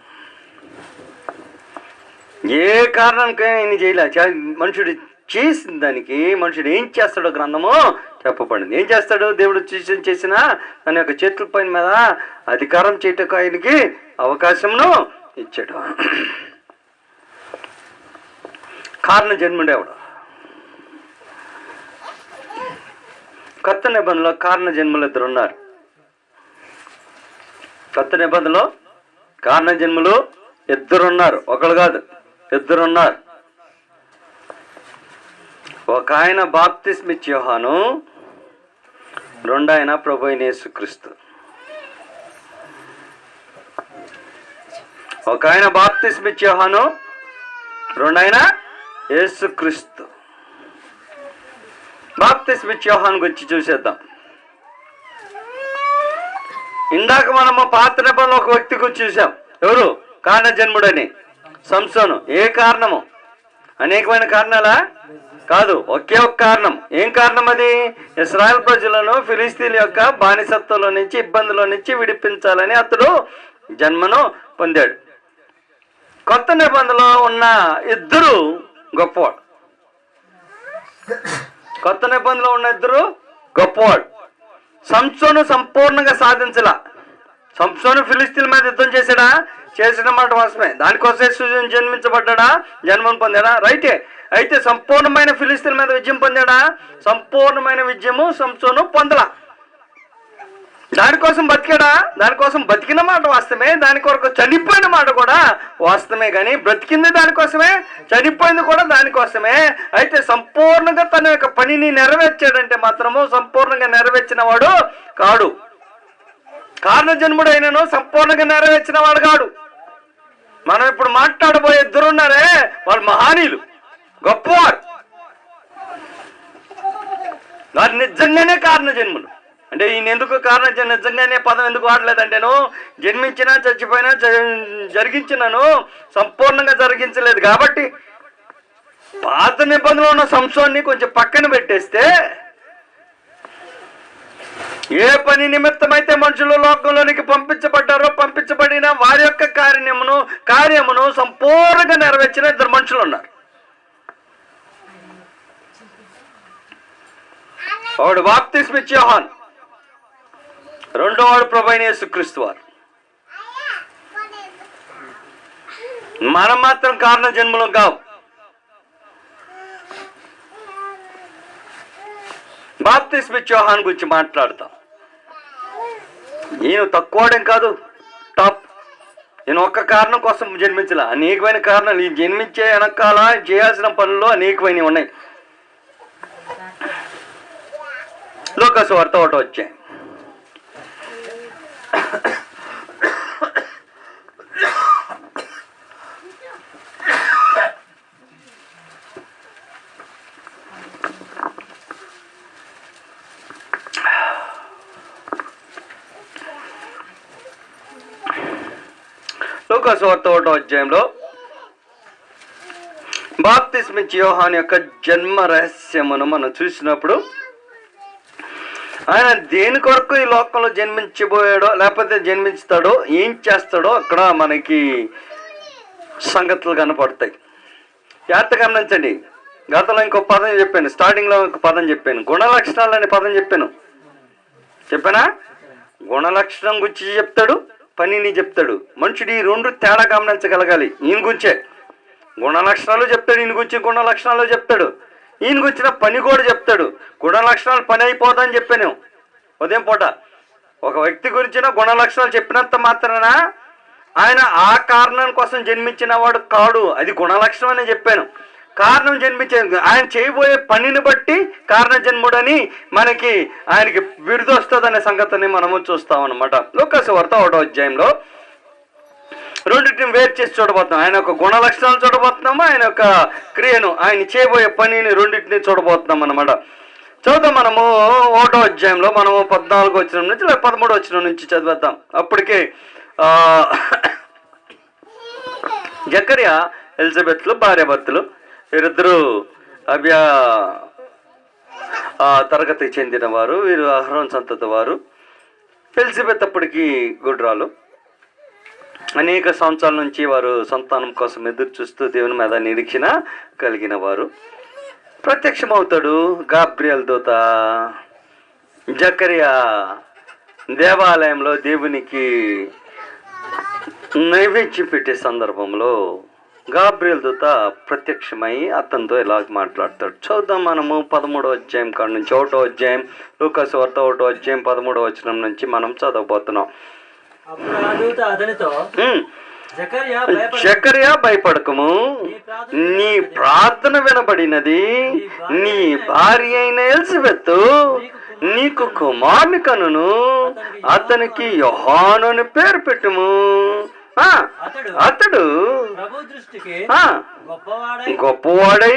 ఏ కారణానికైనా ఆయన చేయలే. మనుషుడు చేసిన దానికి మనుషుడు ఏం చేస్తాడో గ్రంథము చెప్పబడింది. ఏం చేస్తాడు? దేవుడు చేసిన తన యొక్క చేతుల పైన మీద అధికారం చేయటకు ఆయనకి అవకాశమును ఇచ్చాడు. కారణ జన్ముడు ఎవడు? కొత్త నిబంధనలో కారణ జన్ములు ఇద్దరు ఉన్నారు. కొత్త నిబంధనలో కారణ జన్ములు ఇద్దరున్నారు, ఒకరు కాదు, ఇద్దరున్నారు. ఒక ఆయన బాప్తిస్మిచ్చే యోహాను, రెండు ఆయన ప్రభువైన యేసుక్రీస్తు. ఒక ఆయన బాప్తిస్మిచ్చే యోహాను, రెండు ఆయన యేసుక్రీస్తు. బాప్తిస్మిచ్చే యోహాను గురించి చూసేద్దాం. ఇందాక మనము పాత నిబంధనలో ఒక వ్యక్తి గురించి చూసాం. ఎవరు? కారణ జన్ముడని సంసోను. ఏ కారణము? అనేకమైన కారణాలా? కాదు, ఒకే ఒక కారణం. ఏం కారణం అది? ఇశ్రాయేల్ ప్రజలను ఫిలిస్తీన్ల యొక్క బానిసత్వంలో నుంచి, ఇబ్బందుల నుంచి విడిపించాలని అతడు జన్మను పొందాడు. కొత్త నిబంధనలో ఉన్న ఇద్దరు గొప్పవాడు. కొత్త నిబంధనలో ఉన్న ఇద్దరు గొప్పవాడు. సంసోను సంపూర్ణంగా సాధించలా. సంసోను ఫిలిస్తీన్ల మీద యుద్ధం చేశాడా? చేసిన మాట వాస్తవమే. దానికోసం జన్మించబడ్డా, జన్మను పొందాడా? రైటే. అయితే సంపూర్ణమైన ఫిలిస్తీన్ల మీద విజయం పొందాడా? సంపూర్ణమైన విజయము సంసోను పొందలా. దానికోసం బతికాడా? దానికోసం బతికిన మాట వాస్తవమే. దాని కొరకు చనిపోయిన మాట కూడా వాస్తవమే. కానీ బ్రతికింది దానికోసమే, చనిపోయింది కూడా దానికోసమే. అయితే సంపూర్ణంగా తన యొక్క పనిని నెరవేర్చాడంటే మాత్రము సంపూర్ణంగా నెరవేర్చిన వాడు కాడు. కారణ జన్ముడు అయినను సంపూర్ణంగా నెరవేర్చిన వాడు కాడు. మనం ఇప్పుడు మాట్లాడబోయే ఇద్దరున్నారే, వాళ్ళు మహానీయులు, గొప్పవారు. వారు నిజంగానే కారణ జన్ములు. అంటే ఈయన ఎందుకు నిజంగానే పదం ఎందుకు వాడలేదంటేను, జన్మించినా చచ్చిపోయినా జరిగించినాను సంపూర్ణంగా జరిగించలేదు కాబట్టి పాత నిబంధనలో ఉన్న సంసోన్ని కొంచెం పక్కన పెట్టేస్తే, ఏ పని నిమిత్తమైతే మనుషులు లోకంలోనికి పంపించబడ్డారో పంపించబడిన వారి యొక్క కార్యమును సంపూర్ణంగా నెరవేర్చిన ఇద్దరు మనుషులు ఉన్నారు. వాడు బాప్తిస్మిచ్చే యోహాను, రెండో వాడు ప్రభువైన యేసుక్రీస్తు వారు. మనం మాత్రం కారణ జన్మలం కావు. బాప్తిస్మిచ్చే యోహాను గురించి మాట్లాడతాం. ఈయన తక్కువడేం కాదు, టాప్. నేను ఒక్క కారణం కోసం జన్మించలే, అనేకమైన కారణాలు. ఈ జన్మించే వెనకాల చేయాల్సిన పనుల్లో అనేకమైనవి ఉన్నాయి. లూకాసు వార్త 1వ అధ్యాయం. లూకాసు వార్త 1వ అధ్యాయంలో బాప్తిస్మిచ్చే యోహాను యొక్క జన్మ రహస్యమును మనం చూసినప్పుడు, ఆయన దేని కొరకు ఈ లోకంలో జన్మించబోయాడో లేకపోతే జన్మించుతాడో ఏం చేస్తాడో అక్కడ మనకి సంగతులు కనపడతాయి. జాగ్రత్తగా గమనించండి. గతంలో ఇంకో పదం చెప్పాను, స్టార్టింగ్లో ఇంకో పదం చెప్పాను, గుణలక్షణాలు అనే పదం చెప్పానా? గుణలక్షణం గురించి చెప్తాడు, పనిని చెప్తాడు. మనుషుడు ఈ రెండు తేడా గమనించగలగాలి. ఈయన గురించే గుణలక్షణాలు చెప్తాడు, ఈయన గురించి గుణలక్షణాలు చెప్తాడు, ఈయన గురించిన పని కూడా చెప్తాడు. గుణలక్షణాలు పని అయిపోతాయని చెప్పాను ఉదయం పూట. ఒక వ్యక్తి గురించిన గుణలక్షణాలు చెప్పినంత మాత్రాన ఆయన ఆ కారణం కోసం జన్మించిన వాడు కాడు, అది గుణలక్షణం అని చెప్పాను. కారణం జన్మించే ఆయన చేయబోయే పనిని బట్టి కారణ జన్ముడని మనకి ఆయనకి బిరుదు వస్తుందనే సంగతిని మనము చూస్తామన్నమాట. లూకాసు వార్త 1వ అధ్యాయంలో రెండింటిని వేరు చేసి చూడబోతున్నాం. ఆయన యొక్క గుణలక్షణాలు చూడబోతున్నాము, ఆయన యొక్క క్రియను, ఆయన చేయబోయే పనిని రెండింటిని చూడబోతున్నాం అన్నమాట. చదువుతాం మనము 1వ అధ్యాయంలో మనము 14వ వచనం నుంచి లేదా 13వ వచనం నుంచి చదివేద్దాం. అప్పటికే జకర్యా ఎలిజబెత్లు భార్యాభర్తలు వీరిద్దరూ తరగతికి చెందిన వారు. వీరు అహరోన్ సంతతి వారు. ఎలిజబెత్ అప్పటికి గుడ్రాలు. అనేక సంవత్సరాల నుంచి వారు సంతానం కోసం ఎదురు చూస్తూ దేవుని మీద నిరీక్షణ కలిగిన వారు. ప్రత్యక్షమవుతాడు గాబ్రియల్ దూత. జకర్యా దేవాలయంలో దేవునికి నైవేద్యం పెట్టే సందర్భంలో గాబ్రియల్ దూత ప్రత్యక్షమై అతనితో ఇలా మాట్లాడతాడు. చూద్దాం మనము 13వ అధ్యాయం కాడ నుంచి 1వ అధ్యాయం, లూకాసు వార్త 1వ అధ్యాయం 13వ వచనం నుంచి మనం చదవబోతున్నాం. జకర్యా భయపడకము, నీ ప్రార్థన వినబడినది, నీ భార్య అయిన ఎలిజబెత్ నీకు కుమారుని కనును, అతనికి యోహాను అని పేరు పెట్టుము. అతడు గొప్పవాడై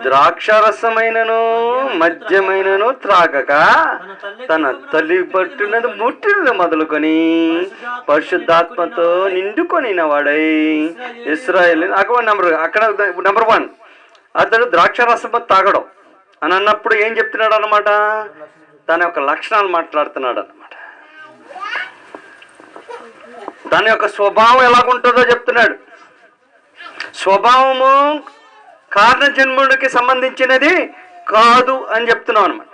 ద్రాక్షరసమైనను మద్యమైనను త్రాగక తన తల్లి పట్టినది ముట్టినది మొదలుకొని పరిశుద్ధాత్మతో నిండుకొనిన వాడై ఇశ్రాయేల్. అక్కడ నెంబర్ 1 అతడు ద్రాక్షరసం తాగడం అని అన్నప్పుడు ఏం చెప్తున్నాడు అన్నమాట? తన యొక్క లక్షణాలు మాట్లాడుతున్నాడు అన్నమాట. తన యొక్క స్వభావం ఎలాగుంటుందో చెప్తున్నాడు. స్వభావము కారణ జన్ముడికి సంబంధించినది కాదు అని చెప్తున్నాం అనమాట.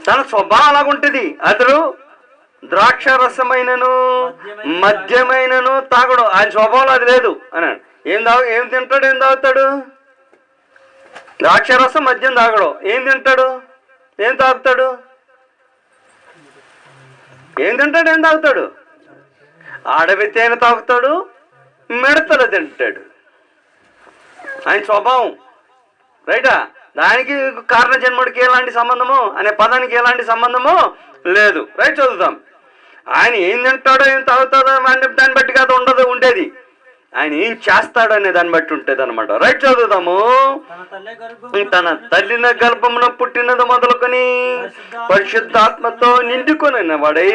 తన స్వభావం అలాగుంటుంది. అతడు ద్రాక్షరసమైనను మద్యమైనను తాగడు. ఆయన స్వభావం అది లేదు అన్నాడు. ఏం తింటాడు, ఏం తాగుతాడు? ద్రాక్షరసం మద్యం తాగడు. ఏం తింటాడు, ఏం తాగుతాడు? ఏం తింటాడు, ఏం తాగుతాడు? అడవి తేనె తాగుతాడు, మిడతలు తింటాడు. ఆయన స్వభావం రైటా. దానికి కారణ జన్ముడికి ఎలాంటి సంబంధము అనే పదానికి ఎలాంటి సంబంధము లేదు. రైట్, చదువుతాం. ఆయన ఏం తింటాడో ఏం తాగుతాడో దాన్ని బట్టి కాదు ఉండేది. ఆయన ఏం చేస్తాడు అనే దాన్ని బట్టి ఉంటుంది అనమాట. రైట్, చదువుతాము. తన తల్లిన గర్భమున పుట్టినది మొదలుకొని పరిశుద్ధాత్మతో నిండుకొని వాడై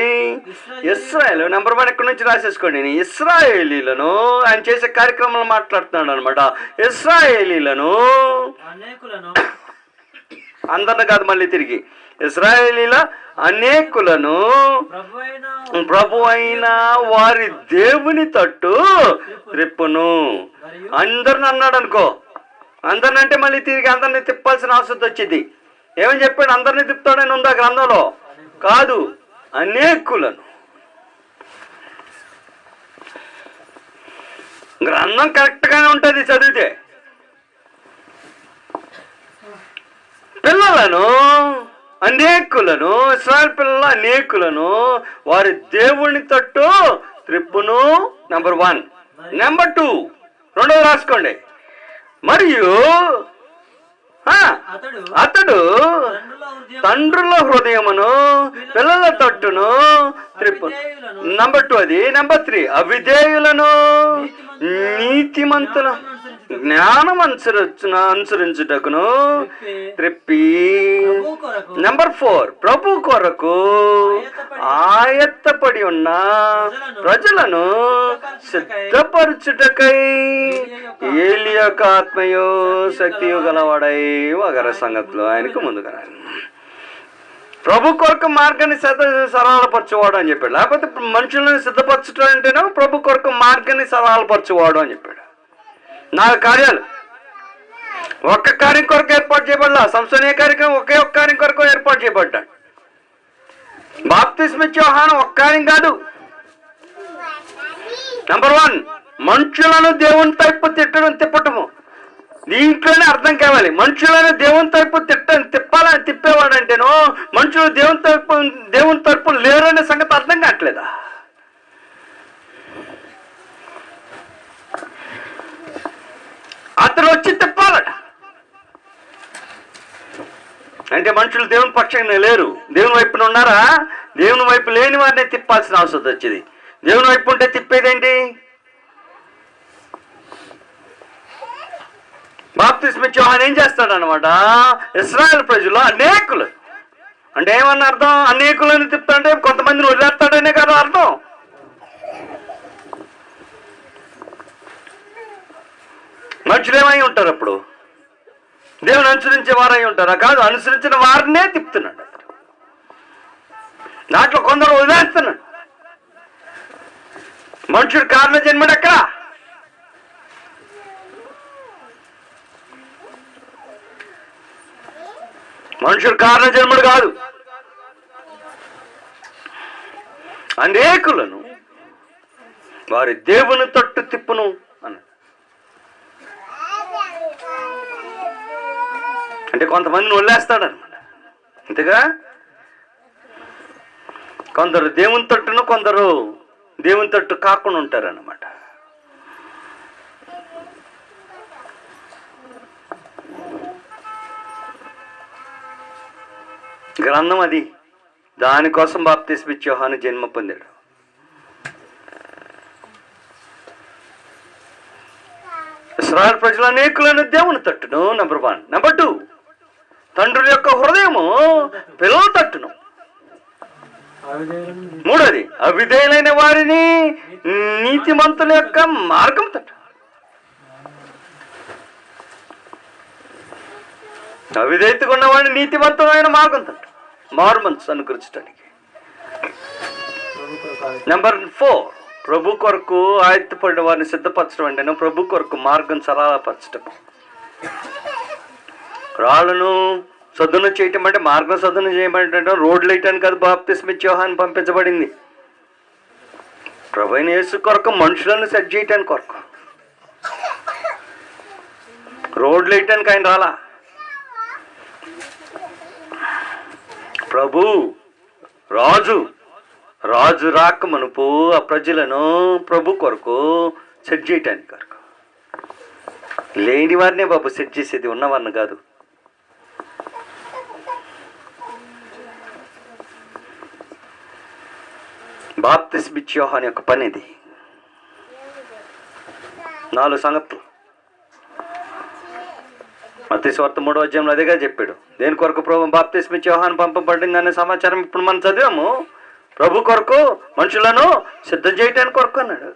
ఇశ్రాయేలు. నెంబర్ 1 ఎక్కడి నుంచి రాసేసుకోండి. ఇశ్రాయేలీలను ఆయన చేసే కార్యక్రమాలు మాట్లాడుతున్నాడు అనమాట. ఇశ్రాయేలీలను అందరిని కాదు, మళ్ళీ తిరిగి ఇశ్రాయేలీల అనేకులను ప్రభు అయిన వారి దేవుని తట్టు త్రిప్పును. అందరిని అన్నాడు అనుకో. అందరిని అంటే మళ్ళీ తిరిగి అందరిని తిప్పాల్సిన అవసరం వచ్చింది. ఏమని చెప్పాడు? అందరినీ తిప్పుతాడని ఉందా గ్రంథంలో? కాదు, అనేకులను. గ్రంథం కరెక్ట్గానే ఉంటుంది చదివితే. పిల్లలను అనేకులను, ఇశ్రాయేలు పిల్లల అనేకులను వారి దేవుని తట్టు త్రిప్పును. నెంబర్ 1. నెంబర్ 2 రెండోది రాసుకోండి. మరియు అతడు తండ్రుల హృదయమును పిల్లల తట్టును త్రిప్పు. నెంబర్ 2 అది. నెంబర్ 3 అవిధేయులను నీతిమంతుల జ్ఞానం అనుసరించుటకును త్రిప్పి. నెంబర్ 4 ప్రభు కొరకు ఆయత్తపడి ఉన్న ప్రజలను సిద్ధపరచుటకై ఏలి యొక్క ఆత్మయో శక్తియు గలవాడై వగర సంగతులు ఆయనకు ముందుగా ప్రభు కొరకు మార్గాన్ని సరళపరచువాడు అని చెప్పాడు. లేకపోతే మనుషులను సిద్ధపరచడం అంటేనే ప్రభు కొరకు మార్గాన్ని సరళపరచువాడు అని చెప్పాడు. 4 కార్యాలు ఒక్క కార్యం కొరకు ఏర్పాటు చేయబడలా. సంసోనే కార్యక్రమం ఒకే ఒక్క కార్యం కొరకు ఏర్పాటు చేయబడ్డాడు. బాప్తిస్మ ఇచ్చే యోహాను ఒక్క కార్యం కాదు. నెంబర్ 1 మనుషులను దేవుని వైపు తిప్పటము. దీంట్లోనే అర్థం కావాలి. మనుషులను దేవుని వైపు తిప్పాలని తిప్పేవాడంటేనో మనుషులు దేవుని తరపు లేరనే సంగతి అర్థం కావట్లేదా? అతను వచ్చి తిప్పాలట. అంటే మనుషులు దేవుని పక్షంగా లేరు, దేవుని వైపున ఉన్నారా? దేవుని వైపు లేని వారిని తిప్పాల్సిన అవసరం వచ్చింది. దేవుని వైపు ఉంటే తిప్పేదేంటి? బాప్తిస్మ ఇచ్చే యోహాను ఏం చేస్తాడనమాట, ఇశ్రాయేలు ప్రజలు అనేకులు అంటే ఏమన్నా అర్థం? అనేకులను తిప్పుతాడంటే కొంతమందిని వదిలేస్తాడనే కదా అర్థం. మనుషులు ఏమై ఉంటారు అప్పుడు? దేవుని అనుసరించే వారై ఉంటారా? కాదు, అనుసరించిన వారినే తిప్పుతున్నాడు. దాంట్లో కొందరు వదిలేస్తున్నాడు. మనుషుడు కారణ జన్ముడు ఎక్కడ? మనుషుడు కారణ జన్ముడు కాదు. అనేకులను వారి దేవుని తట్టు తిప్పును అన్నాడు. అంటే కొంతమందిని వదిలేస్తాడు అనమాట. అంతేగా, కొందరు దేవుని తట్టును, కొందరు దేవుని తట్టు కాకుండా ఉంటారన్నమాట. గ్రంథం అది. దానికోసం బాప్తిస్మ ఇచ్చే యోహాను జన్మ పొందాడు. ఇశ్రాయేలు ప్రజలు అనేకులను దేవుని తట్టును. నెంబర్ 1. నెంబర్ 2 తండ్రుల యొక్క హృదయము పిల్లల తట్టును. 3 అవిధేయులైన వారిని నీతిమంతుల యొక్క మార్గం తట్టు. అవిధేయతగా ఉన్నవాడిని నీతిమంతులైన మార్గం తట్టు, మారుమనసు అనుకరించడానికి. నెంబర్ 4 ప్రభు కొరకు ఆయత్తపడిన వారిని సిద్ధపరచడం అంటే ప్రభు కొరకు మార్గం సరళపరచడం. రాళ్ళను సద్దున చేయటం అంటే మార్గం సద్దున చేయమంటే రోడ్లు వేయటానికి కాదు బాప్తిస్మ ఇచ్చే యోహాను పంపించబడింది. ప్రభువైన యేసు కొరకు మనుషులను సెట్ చేయటానికి కొరకు. రోడ్లు వేయటానికి ఆయన రాలా. ప్రభు రాజు రాక మునుపు ఆ ప్రజలను ప్రభు కొరకు సెట్ చేయటానికి కొరకు. లేని వారినే బాబు సెట్ చేసేది, ఉన్నవారిని కాదు. బాప్తిస్మ ఇచ్చే యోహాను యొక్క పని ఇది. 4 సంగతులు మత్తయి సువార్త 3వ అధ్యాయంలో అదేగా చెప్పాడు. దేని కొరకు ప్రభు బాప్తిస్మ ఇచ్చే యోహాను పంపబడింది అనే సమాచారం ఇప్పుడు మనం చదివాము. ప్రభు కొరకు మనుషులను సిద్ధం చేయటానికి కొరకు అన్నాడు.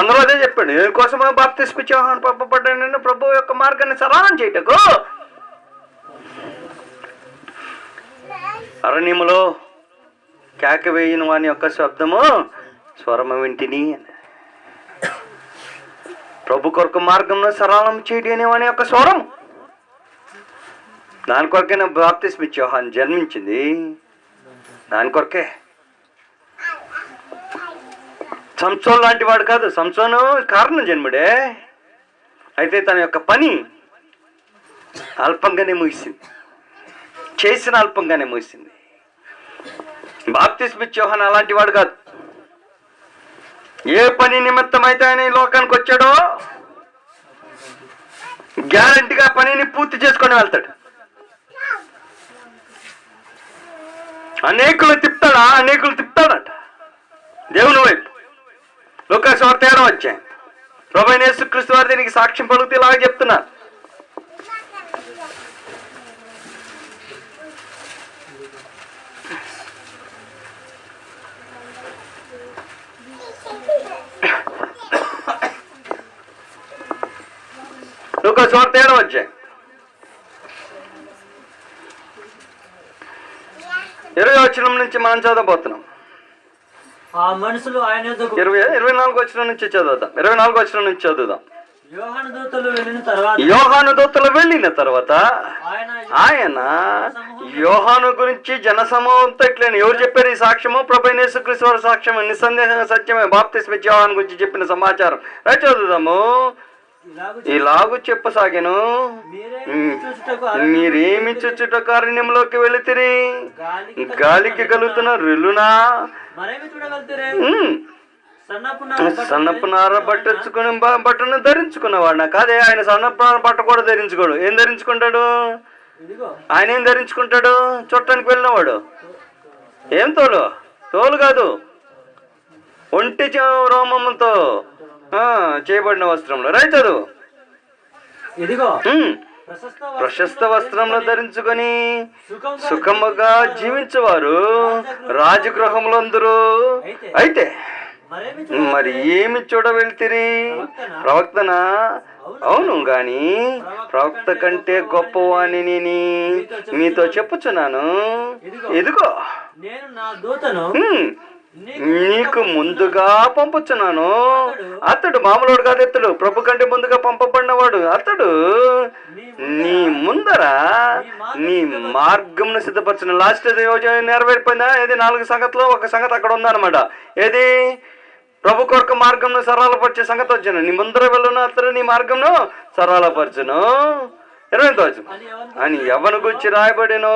అందరూ అదే చెప్పాడు. దేనికోసం బాప్తిస్మ ఇచ్చే యోహాను పంపబడ్డాడని ప్రభు యొక్క మార్గాన్ని సరళం చేయటకు. అరణ్యములో కేక వేయిన వాని యొక్క శబ్దము స్వరము వింటిని. ప్రభు కొరకు మార్గంలో సరళం చేయడం అనే వాని యొక్క స్వరం. దాని కొరకే బాప్తిస్మ ఇచ్చే యోహాను జన్మించింది. దాని కొరకే. సంసోను లాంటి వాడు కాదు. సంసోను కారణ జన్ముడే. అయితే తన యొక్క పని అల్పంగానే ముగిసింది. చేసిన అల్పంగానే మూసింది. బాప్తిస్మిచ్చే యోహాను అలాంటి వాడు కాదు. ఏ పని నిమిత్తం అయితే ఆయన ఈ లోకానికి వచ్చాడో గ్యారంటీగా పనిని పూర్తి చేసుకొని వెళ్తాడు. అనేకులు తిప్పుతాడట దేవుని వైపు. లూకాసు వార్త 7వ అధ్యాయం ప్రభువైన యేసుక్రీస్తు వారు దీనికి సాక్ష్యం పలుకుతూ ఇలాగ చెప్తున్నారు. లూకాసు వార్త 7వ అధ్యాయం 20వ వచనం నుంచి మనం చదవబోతున్నాం. ఆ మనుషులు ఆయన 24వ వచనం నుంచి చదువుదాం. 24వ వచనం నుంచి చదువుదాం. యోహాను దూతలు వెళ్ళిన తర్వాత ఆయన యోహాను గురించి జనసమూహంతో ఇట్లని ఎవరు చెప్పారు ఈ సాక్ష్యము? ప్రభువైన యేసుక్రీస్తు వారి సాక్ష్యం నిస్సందేహంగా సత్యమే. బాప్తిస్మిచ్చే యోహాను గురించి చెప్పిన సమాచారం చదువుదాము. ఇలాగూ చెప్పసాగాను, మీరేమి చుచ్చుటకు అరణ్యంలోకి వెళితిరి? గాలికి కలుగుతున్న రెల్లునా? సన్నపు నార బట్టను ధరించుకున్నవాడు కాదే. ఆయన సన్నపు నార బట్ట కూడా ధరించుకోడు. ఏం ధరించుకుంటాడు? ఆయన ఏం ధరించుకుంటాడు? చుట్టానికి వెళ్ళినవాడు ఏం తోలు కాదు, ఒంటి రోమముతో చేయబడిన వస్త్రంలో రైతు ప్రశస్త వస్త్రంలో ధరించుకొని సుఖముగా జీవించేవారు రాజగృహంలో అందరూ. అయితే మరి ఏమి చూడ వెళ్తిరి? ప్రవక్తనా? అవును గాని ప్రవక్త కంటే గొప్పవాణి మీతో చెప్పుచున్నాను. ఇదిగో నీకు ముందుగా పంపుచున్నాను. అతడు మామూలుడు కాదు, ఎత్తడు ప్రభు కంటే ముందుగా పంపబడినవాడు. అతడు నీ ముందర నీ మార్గంను సిద్ధపరచును. లాస్ట్ నెరవేరిపోయిందా? ఏది 4 సంగతిలో ఒక సంగతి అక్కడ ఉందన్నమాట. ఏది? ప్రభు కొరకు మార్గంను సరళపరిచే సంగతి వచ్చాను. నీ ముందర వెళ్ళును, అతడు నీ మార్గంను సరళపరచును. 20వ వచనం అని ఎవను గురించి రాయబడిను?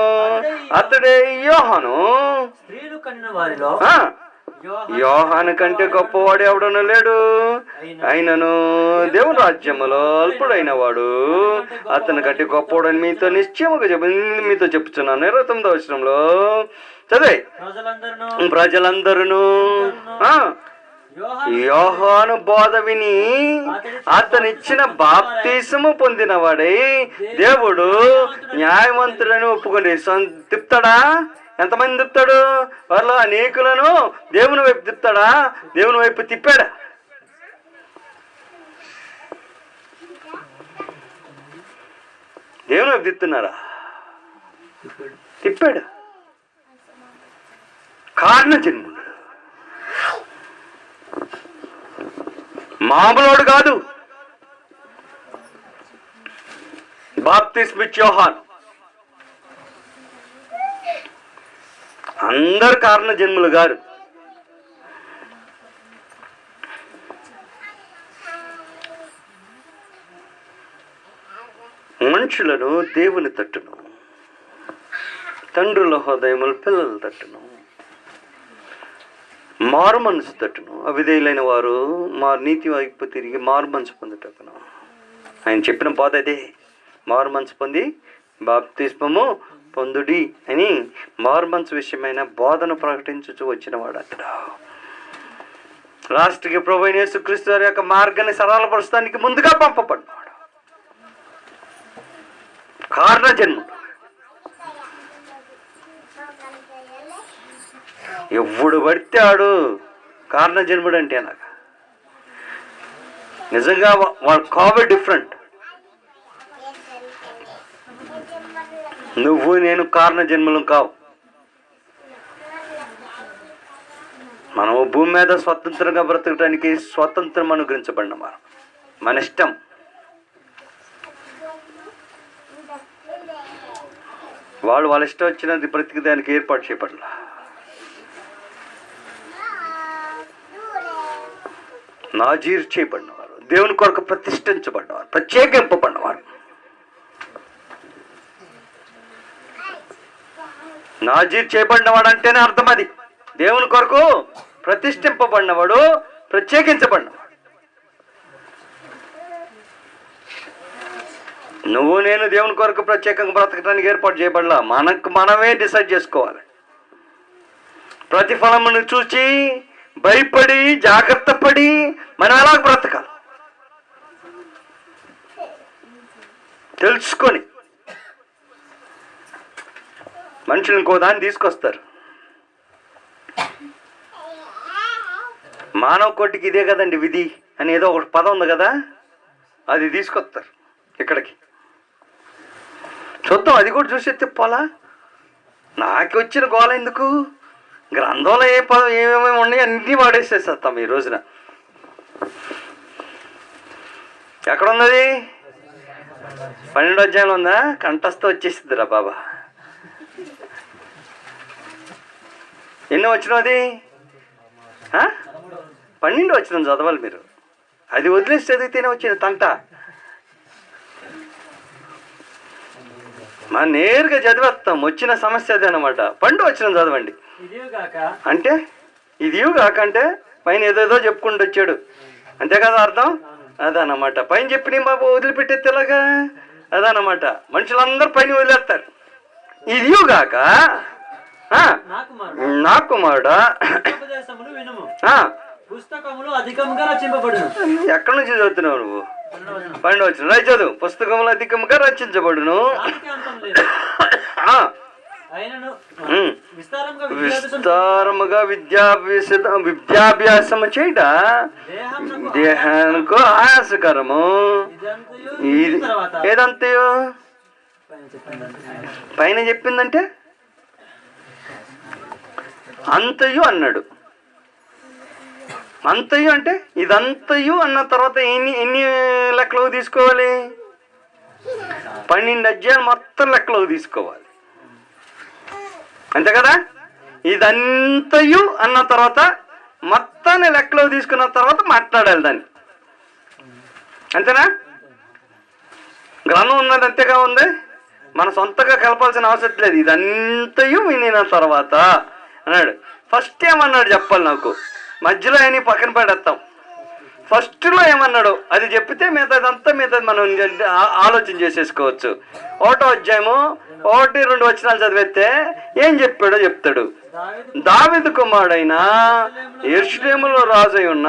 అతడే యోహాను. యోహాను కంటే గొప్పవాడు ఎవడనూ లేడు. అయినను దేవుని రాజ్యములో అల్పుడైన వాడు అతని కంటే గొప్పవాడని మీతో నిశ్చయముగా మీతో చెప్పుచున్నాను. 29వ వచనంలో చదివే ప్రజలందరూ యోహాను బోధ విని అతనిచ్చిన బాప్తీసము పొందినవాడై దేవుడు న్యాయవంతుడని ఒప్పుకొని తిప్పుతాడా? ఎంతమంది తిప్పుతాడు? వాళ్ళ అనేకులను దేవుని వైపు తిప్పుతాడా? దేవుని వైపు తిప్పాడా? దేవుని వైపు తిప్పుతున్నారా? తిప్పాడు. కారణ జన్ముడు, మామూలోడు కాదు. బాప్తిస్మిచ్చే యోహాను అందరు కారణ జన్ములు గారు. మనుషులను దేవుని తట్టును, తండ్రుల హృదయములు పిల్లల తట్టును, మారు మనసు తట్టును. అవిధేయులైన వారు నీతి వైపు తిరిగి మారు మనసు పొందుటకును. ఆయన చెప్పిన బోధ అదే. మారు మనసు పొంది బాప్తిస్మము పొందుడి అని మారు మనసు విషయమైన బోధన ప్రకటించుచు వచ్చిన వాడు అతడు. లాస్ట్కి ప్రభువైన యేసుక్రీస్తు వారి యొక్క మార్గాన్ని సరళపరచడానికి ముందుగా పంపబడినాడు. కారణ జన్ముడు. ఎవడు పడితాడు కారణ జన్ముడు అంటే నాకు నిజంగా వాళ్ళ కావే డిఫరెంట్. నువ్వు నేను కారణ జన్మలం కావు. మనము భూమి మీద స్వతంత్రంగా బ్రతకడానికి స్వాతంత్రం అనుగ్రహించబడిన మనం. మన ఇష్టం. వాళ్ళ ఇష్టం వచ్చినది బ్రతికి దానికి ఏర్పాటు చేయబడలా. నాజీర్ చేయబడినవారు, దేవుని కొరకు ప్రతిష్ఠించబడినవారు, ప్రత్యేకింపబడినవారు. నాజీర్ చేయబడినవాడు అంటేనే అర్థం అది. దేవుని కొరకు ప్రతిష్ఠింపబడినవాడు, ప్రత్యేకించబడినవాడు. నువ్వు నేను దేవుని కొరకు ప్రత్యేకంగా బ్రతకడానికి ఏర్పాటు చేయబడలా. మనకు మనమే డిసైడ్ చేసుకోవాలి. ప్రతిఫలమును చూచి భయపడి జాగ్రత్త పడి మనం అలా బ్రతకాలి. తెలుసుకొని మనుషులు ఇంకో దాన్ని తీసుకొస్తారు. మానవ కోటికి ఇదే కదండి విధి అని ఏదో ఒక పదం ఉంది కదా, అది తీసుకొస్తారు ఇక్కడికి. చూద్దాం, అది కూడా చూసి తిప్పాలా. నాకు వచ్చిన గోల ఎందుకు? గ్రంథంలో ఏ పదం ఏమేమి ఉన్నాయి అన్నీ వాడేసేస్తాం ఈ రోజున. ఎక్కడున్నది? 12వ అధ్యాయంలో ఉందా? కంఠస్థ వచ్చేసిద్దిరా బాబా. ఎన్నో వచ్చినది? 12 వచ్చిన చదవాలి మీరు. అది వదిలేసి చదివితేనే వచ్చింది తంట. మనం నేరుగా చదివేస్తాం. వచ్చిన సమస్య అదే అనమాట. 12 వచ్చిన చదవండి అంటే ఇది కాకంటే పైన ఏదేదో చెప్పుకుంటూ వచ్చాడు అంతే కదా అర్థం. అదనమాట. పైన చెప్పిన బాబు వదిలిపెట్టేది ఎలాగా? అదనమాట. మనుషులందరూ పైన వదిలేస్తారు. ఇది కాక నా కుమారుడా పుస్తకములు అధికముగా రచింపబడును. ఎక్కడి నుంచి చదువుతున్నావు నువ్వు? 12 వచ్చిన రాయి చదువు. పుస్తకములు అధికముగా రచించబడును, విస్తారముగా విద్యాభ్యాసము చేయట దేహానికి ఆయాసకరము. ఏదంతయో పైన చెప్పిందంటే అంతయు అన్నాడు. అంతయు అంటే ఇదంతయు అన్న తర్వాత ఎన్ని లెక్కలకు తీసుకోవాలి? 12 అధ్యాయాలు మొత్తం లెక్కలోకి తీసుకోవాలి అంతే కదా. ఇదంతయు అన్న తర్వాత మొత్తాన్ని లెక్కలోకి తీసుకున్న తర్వాత మాట్లాడాలి దాన్ని. అంతేనా? గ్రంథం ఉన్నది అంతేగా ఉంది. మన సొంతగా కలపాల్సిన అవసరం లేదు. ఇదంతయు వినిన తర్వాత అన్నాడు. ఫస్ట్ ఏమన్నాడు చెప్పాలి నాకు. మధ్యలో అని పక్కన పడేస్తాం. ఫస్ట్లో ఏమన్నాడు అది చెప్పితే మిగతాదంతా మనం ఆలోచన చేసేసుకోవచ్చు. 1వ అధ్యాయము 1-2 వచనాలు చదివితే ఏం చెప్పాడో చెప్తాడు. దావీదు కుమారుడైన యెరూషలేములో రాజై ఉన్న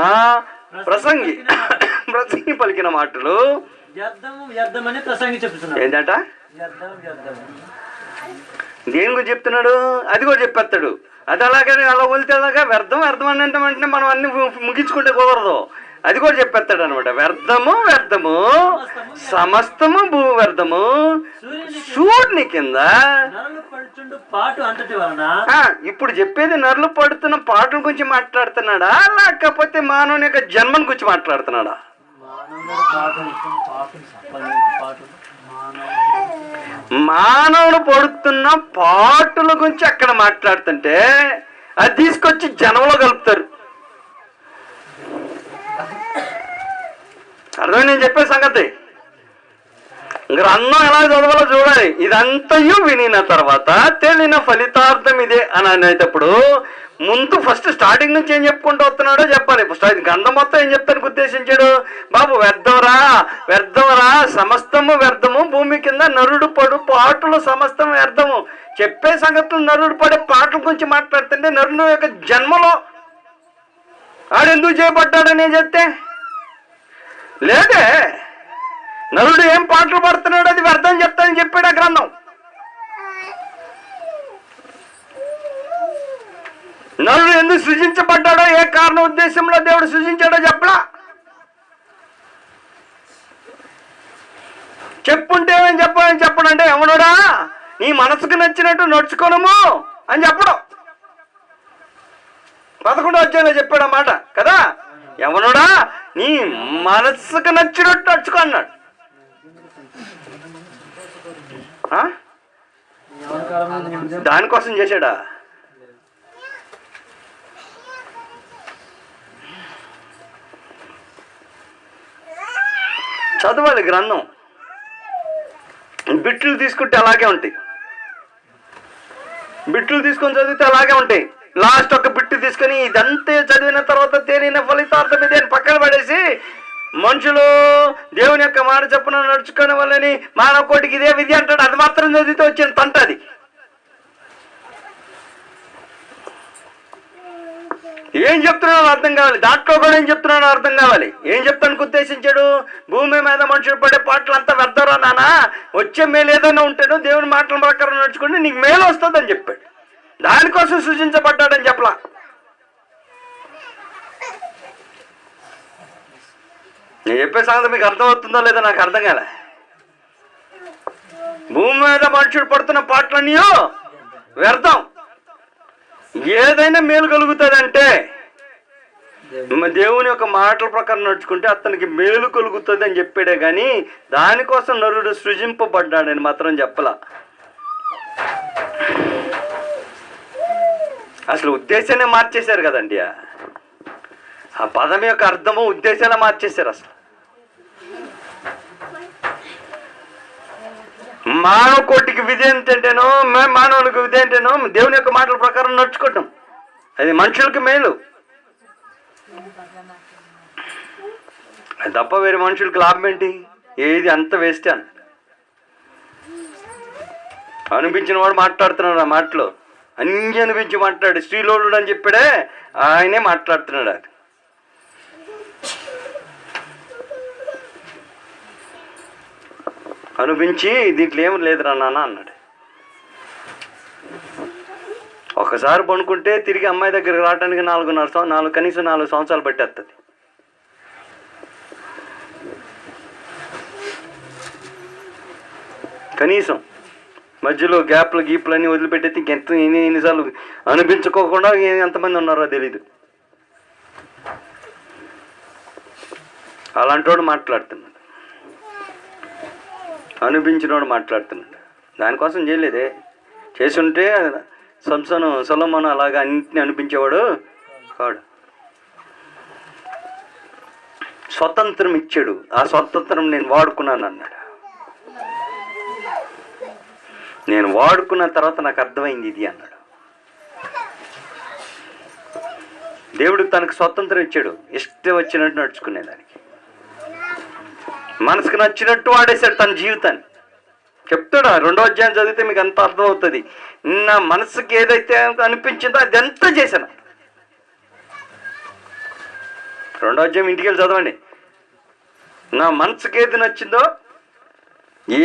ప్రసంగి పలికిన మాటలు ఏంటంట? దేని గురించి చెప్తున్నాడు? అది కూడా చెప్పేస్తాడు. అది అలాగని అలా వదిలితే అలాగా వ్యర్థం అని అంటే వెంటనే మనం అన్ని ముగించుకుంటే కుదరదు. అది కూడా చెప్పేస్తాడు అనమాట. వ్యర్థము సమస్తము భూ వ్యర్థము సూర్యుని కింద. ఇప్పుడు చెప్పేది నరులు పడుతున్న పాటల గురించి మాట్లాడుతున్నాడా, లేకపోతే మానవుని యొక్క జన్మని గురించి మాట్లాడుతున్నాడా? మానవుడు పడుతున్న పాటల గురించి అక్కడ మాట్లాడుతుంటే అది తీసుకొచ్చి జనంలో కలుపుతారు. అర్థం నేను చెప్పే సంగతి. గ్రంథం ఎలా చదవాలో చూడాలి. ఇదంతయు వినిన తర్వాత తెలియని ఫలితార్థం ఇదే అని అనేటప్పుడు ముందు ఫస్ట్ స్టార్టింగ్ నుంచి ఏం చెప్పుకుంటూ వస్తున్నాడో చెప్పాలి. గ్రంథం మొత్తం ఏం చెప్తానికి ఉద్దేశించాడు? బాబు వ్యర్థమరా సమస్తము వ్యర్థము, భూమి కింద నరుడు పడు పాటలు సమస్తం వ్యర్థము. చెప్పే సంగతులు నరుడు పడే పాటల గురించి మాట్లాడుతుంటే నరుడు యొక్క జన్మలో ఆడెందుకు చేయబడ్డాడని చెప్తే లేదే. నరుడు ఏం పాటలు పడుతున్నాడు అది వ్యర్థం చెప్తానని చెప్పాడు ఆ గ్రంథం. నరుడు ఎందుకు సృజించబడ్డాడో, ఏ కారణ ఉద్దేశంలో దేవుడు సృజించాడో చెప్పలా. చెప్పుంటే ఏమని చెప్పడంటే ఎవనుడా నీ మనసుకు నచ్చినట్టు నడుచుకోనము అని చెప్పడం. 11వ అధ్యాయంలో చెప్పాడు ఆ మాట కదా. ఎవనుడా నీ మనసుకు నచ్చినట్టు నడుచుకో అన్నాడు. దానికోసం చేశాడా? చదవాలి గ్రంథం. బిట్లు తీసుకుంటే అలాగే ఉంటాయి. బిట్లు తీసుకొని చదివితే అలాగే ఉంటాయి. లాస్ట్ ఒక బిట్టు తీసుకొని ఇదంతా చదివిన తర్వాత తేలిన ఫలితార్థం ఇది అని పక్కన పడేసి మనుషులు దేవుని యొక్క మాట చొప్పున నడుచుకునే వాళ్ళని మానవ కోటికి ఇదే విధి అంటాడు. అది మాత్రం చదివితే వచ్చిన తంట అది. ఏం చెప్తున్నాడో అర్థం కావాలి. దాంట్లో కూడా ఏం చెప్తున్నాడో అర్థం కావాలి. ఏం చెప్తానికి ఉద్దేశించాడు? భూమి మీద మనుషులు పడే పాటలు అంతా వ్యర్థరా నాన్న, వచ్చే మేలు ఏదైనా ఉంటాడు దేవుని మాటల ప్రకారం నడుచుకుంటే నీకు మేలు వస్తుందని చెప్పాడు. దానికోసం సృజించబడ్డాడని చెప్పలా. నేను చెప్పే సంగతి మీకు అర్థమవుతుందో లేదో నాకు అర్థం కాలే. భూమి మీద మనుషుడు పడుతున్న పాటలన్నీ వ్యర్థం. ఏదైనా మేలు కలుగుతుందంటే దేవుని యొక్క మాటల ప్రకారం నడుచుకుంటే అతనికి మేలు కలుగుతుంది అని చెప్పాడే కానీ దానికోసం నరుడు సృజింపబడ్డాడని మాత్రం చెప్పలా. అసలు ఉద్దేశాన్ని మార్చేశారు కదండి. ఆ పదం యొక్క అర్థము ఉద్దేశాలు మార్చేశారు. అసలు మానవ కోటికి విధి ఏంటంటేనో, మానవునికి విధి ఏంటేనో దేవుని యొక్క మాటల ప్రకారం నడుచుకోవటం. అది మనుషులకు మేలు, అది తప్ప వేరే మనుషులకి లాభం ఏంటి? ఏది అంత వేస్ట్ అని అనిపించిన వాడు మాట్లాడుతున్నాడు. ఆ మాటలో అన్ని అనిపించి మాట్లాడు. శ్రీలోడు అని చెప్పాడే ఆయనే మాట్లాడుతున్నాడు. అది అనిపించి దీంట్లో ఏమి లేదురా నాన్న అన్నాడు. ఒకసారి పనుకుంటే తిరిగి అమ్మాయి దగ్గరికి రావడానికి కనీసం 4 సంవత్సరాలు పట్టేస్తుంది. కనీసం మధ్యలో గ్యాప్లు గీపులు అన్నీ వదిలిపెట్టేది ఎన్నిసార్లు అనిపించుకోకుండా ఎంతమంది ఉన్నారో తెలీదు. అలాంటి మాట్లాడుతున్నాడు, అనిపించినోడు మాట్లాడుతున్నాడు. దానికోసం చేయలేదే. చేసుంటే సొలొమోను అలాగా అన్నింటినీ అనిపించేవాడు కాడు. స్వతంత్రం ఇచ్చాడు. ఆ స్వతంత్రం నేను వాడుకున్నాను అన్నాడు. నేను వాడుకున్న తర్వాత నాకు అర్థమైంది ఇది అన్నాడు. దేవుడు తనకు స్వతంత్రం ఇచ్చాడు, ఇష్టం వచ్చినట్టు నడుచుకునేదానికి. మనసుకు నచ్చినట్టు వాడేశాడు తన జీవితాన్ని. చెప్తాడు 2వ అధ్యాయం చదివితే మీకు అంత అర్థమవుతుంది. నా మనసుకి ఏదైతే అనిపించిందో అది ఎంత చేశాను. 2వ అధ్యాయం ఇంటికి వెళ్ళి చదవండి. నా మనసుకి ఏది నచ్చిందో,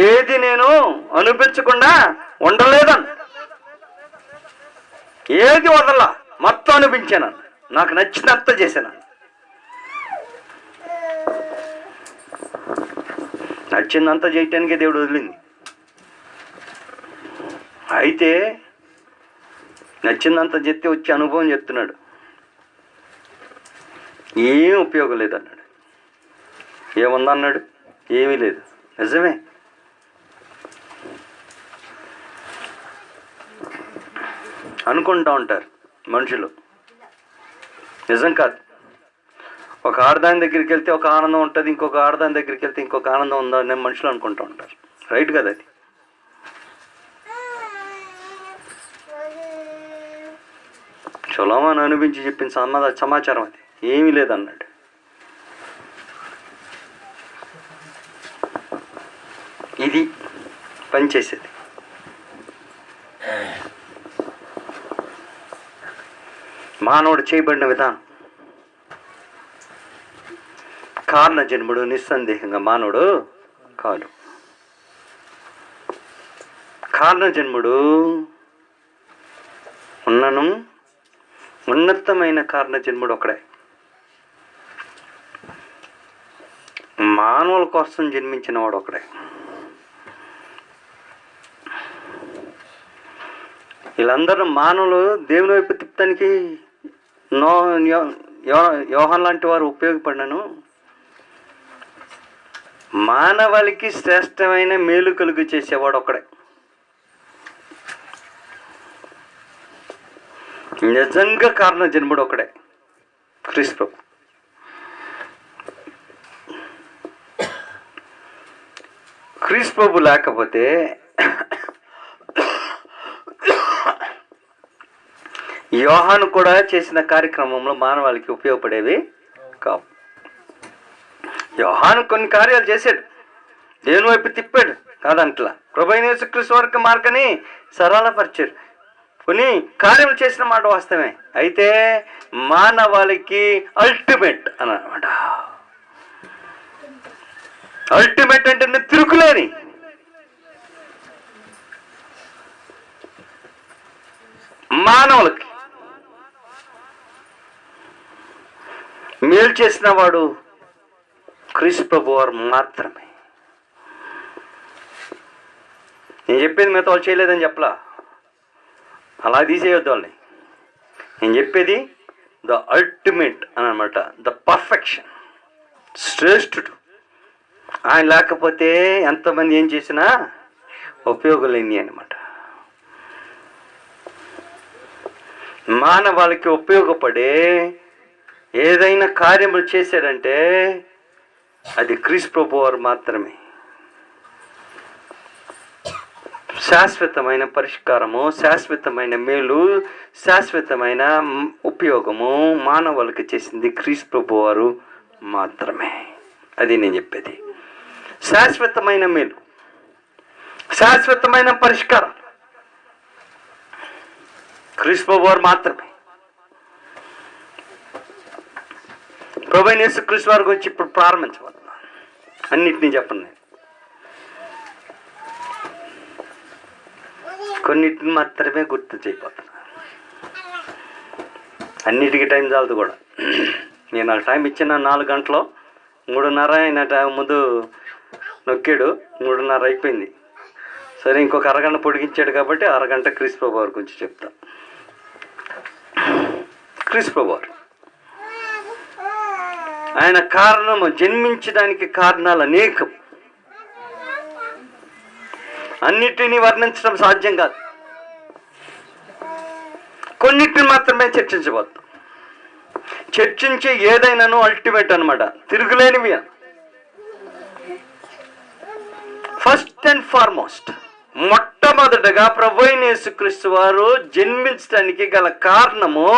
ఏది నేను అనిపించకుండా ఉండలేదన్న, ఏది వదలా, మొత్తం అనిపించాను. నాకు నచ్చినంత చేశాను. నచ్చిందంతా చేయటానికే దేవుడు వదిలింది. అయితే నచ్చిందంతా చెప్తే వచ్చే అనుభవం చెప్తున్నాడు. ఏం ఉపయోగం లేదన్నాడు. ఏముందన్నాడు? ఏమీ లేదు. నిజమే. అనుకుంటూ ఉంటారు మనుషులు, నిజం కాదు. ఒక ఆడదాని దగ్గరికి వెళ్తే ఒక ఆనందం ఉంటుంది, ఇంకొక ఆడదాని దగ్గరికి వెళ్తే ఇంకొక ఆనందం ఉందని మనుషులు అనుకుంటూ ఉంటారు. రైట్ కదా అది? సొలొమోను అనిపించి చెప్పిన సమాచారం అది. ఏమీ లేదన్నాడు. ఇది పనిచేసేది. మానవుడు చేయబడిన విధానం. కారణ జన్ముడు నిస్సందేహంగా మానవుడు కాదు. కారణ జన్ముడు ఉన్నను ఉన్నతమైన కారణ జన్ముడు ఒకడే. మానవుల కోసం జన్మించిన వాడు ఒకడే. వీళ్ళందరూ మానవులు దేవుని వైపు తిప్పడానికి యోహాన్ లాంటి వారు ఉపయోగపడినాను. మానవాళికి శ్రేష్టమైన మేలు కలుగు చేసేవాడు ఒకడే. నిజంగా కారణ జన్ముడు ఒకడే, క్రీస్తు ప్రభు. క్రీస్తు ప్రభు లేకపోతే యోహాను కూడా చేసిన కార్యక్రమంలో మానవాళికి ఉపయోగపడేవి కావు. యోహాను కొన్ని కార్యాలు చేశాడు, దేవుని వైపు తిప్పాడు కాదంట్లా. ప్రభువైన యేసుక్రీస్తు వారికి మార్గని సరళపరిచాడు, కొన్ని కార్యములు చేసిన మాట వాస్తవమే. అయితే మానవాళికి అల్టిమేట్ అని అనమాట. అల్టిమేట్ అంటే తిరుగులేని మానవులకి మేలు చేసిన వాడు క్రీస్తు ప్రభువారు మాత్రమే. నేను చెప్పేది మిగతా వాళ్ళు చేయలేదని చెప్పలా, అలా తీసేయొద్దు వాళ్ళని. నేను చెప్పేది ద అల్టిమేట్ అని అనమాట, ద పర్ఫెక్షన్, శ్రేష్ఠుడు. ఆయన లేకపోతే ఎంతమంది ఏం చేసినా ఉపయోగం లేని అనమాట. మానవాళికి ఉపయోగపడే ఏదైనా కార్యములు చేశాడంటే అది క్రీస్తు ప్రభువారు మాత్రమే. శాశ్వతమైన పరిష్కారము, శాశ్వతమైన మేలు, శాశ్వతమైన ఉపయోగము మానవులకి చేసింది క్రీస్తు ప్రభువారు మాత్రమే. అది నేను చెప్పేది. శాశ్వతమైన మేలు, శాశ్వతమైన పరిష్కారం క్రీస్తు ప్రభువారు మాత్రమే. ప్రభువైన యేసుక్రీస్తు వారి గురించి ఇప్పుడు ప్రారంభించబోతున్నాను. అన్నిటినీ చెప్పండి. కొన్నిటిని మాత్రమే గుర్తు చేయబోతున్నాను. అన్నిటికీ టైం చాలదు కూడా. నేను ఆ టైం ఇచ్చిన 4 గంటలు 3:30 అయిన ముందు నొక్కాడు, 3:30 అయిపోయింది. సరే, ఇంకొక అరగంట పొడిగించాడు కాబట్టి అరగంట క్రీస్తు ప్రభువారి గురించి చెప్తా. క్రీస్తు ప్రభువారు ఆయన కారణము, జన్మించడానికి కారణాలు అనేకం. అన్నిటినీ వర్ణించడం సాధ్యం కాదు. కొన్నిటిని మాత్రమే చర్చించబోద్దాం. చర్చించే ఏదైనాను అల్టిమేట్ అనమాట, తిరుగులేనివి. ఫస్ట్ అండ్ ఫార్మోస్ట్, మొట్టమొదటగా ప్రభువైన యేసుక్రీస్తు వారు జన్మించడానికి గల కారణము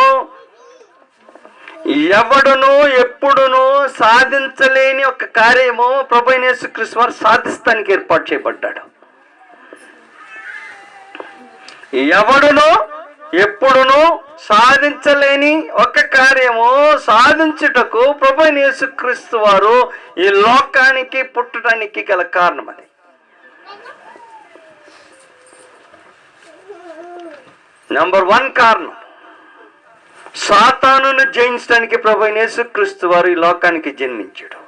ఎవడును ఎప్పుడును సాధించలేని ఒక కార్యము ప్రభువైన యేసుక్రీస్తు వారు సాధిస్తానికి ఏర్పాటు చేయబడ్డాడు. ఎవడును ఎప్పుడును సాధించలేని ఒక కార్యము సాధించుటకు ప్రభువైన యేసుక్రీస్తు వారు ఈ లోకానికి పుట్టడానికి గల కారణం. అది నంబర్ 1 కారణం. సాతానును జయించడానికి ప్రభువైన యేసుక్రీస్తు వారు ఈ లోకానికి జన్మించాడు.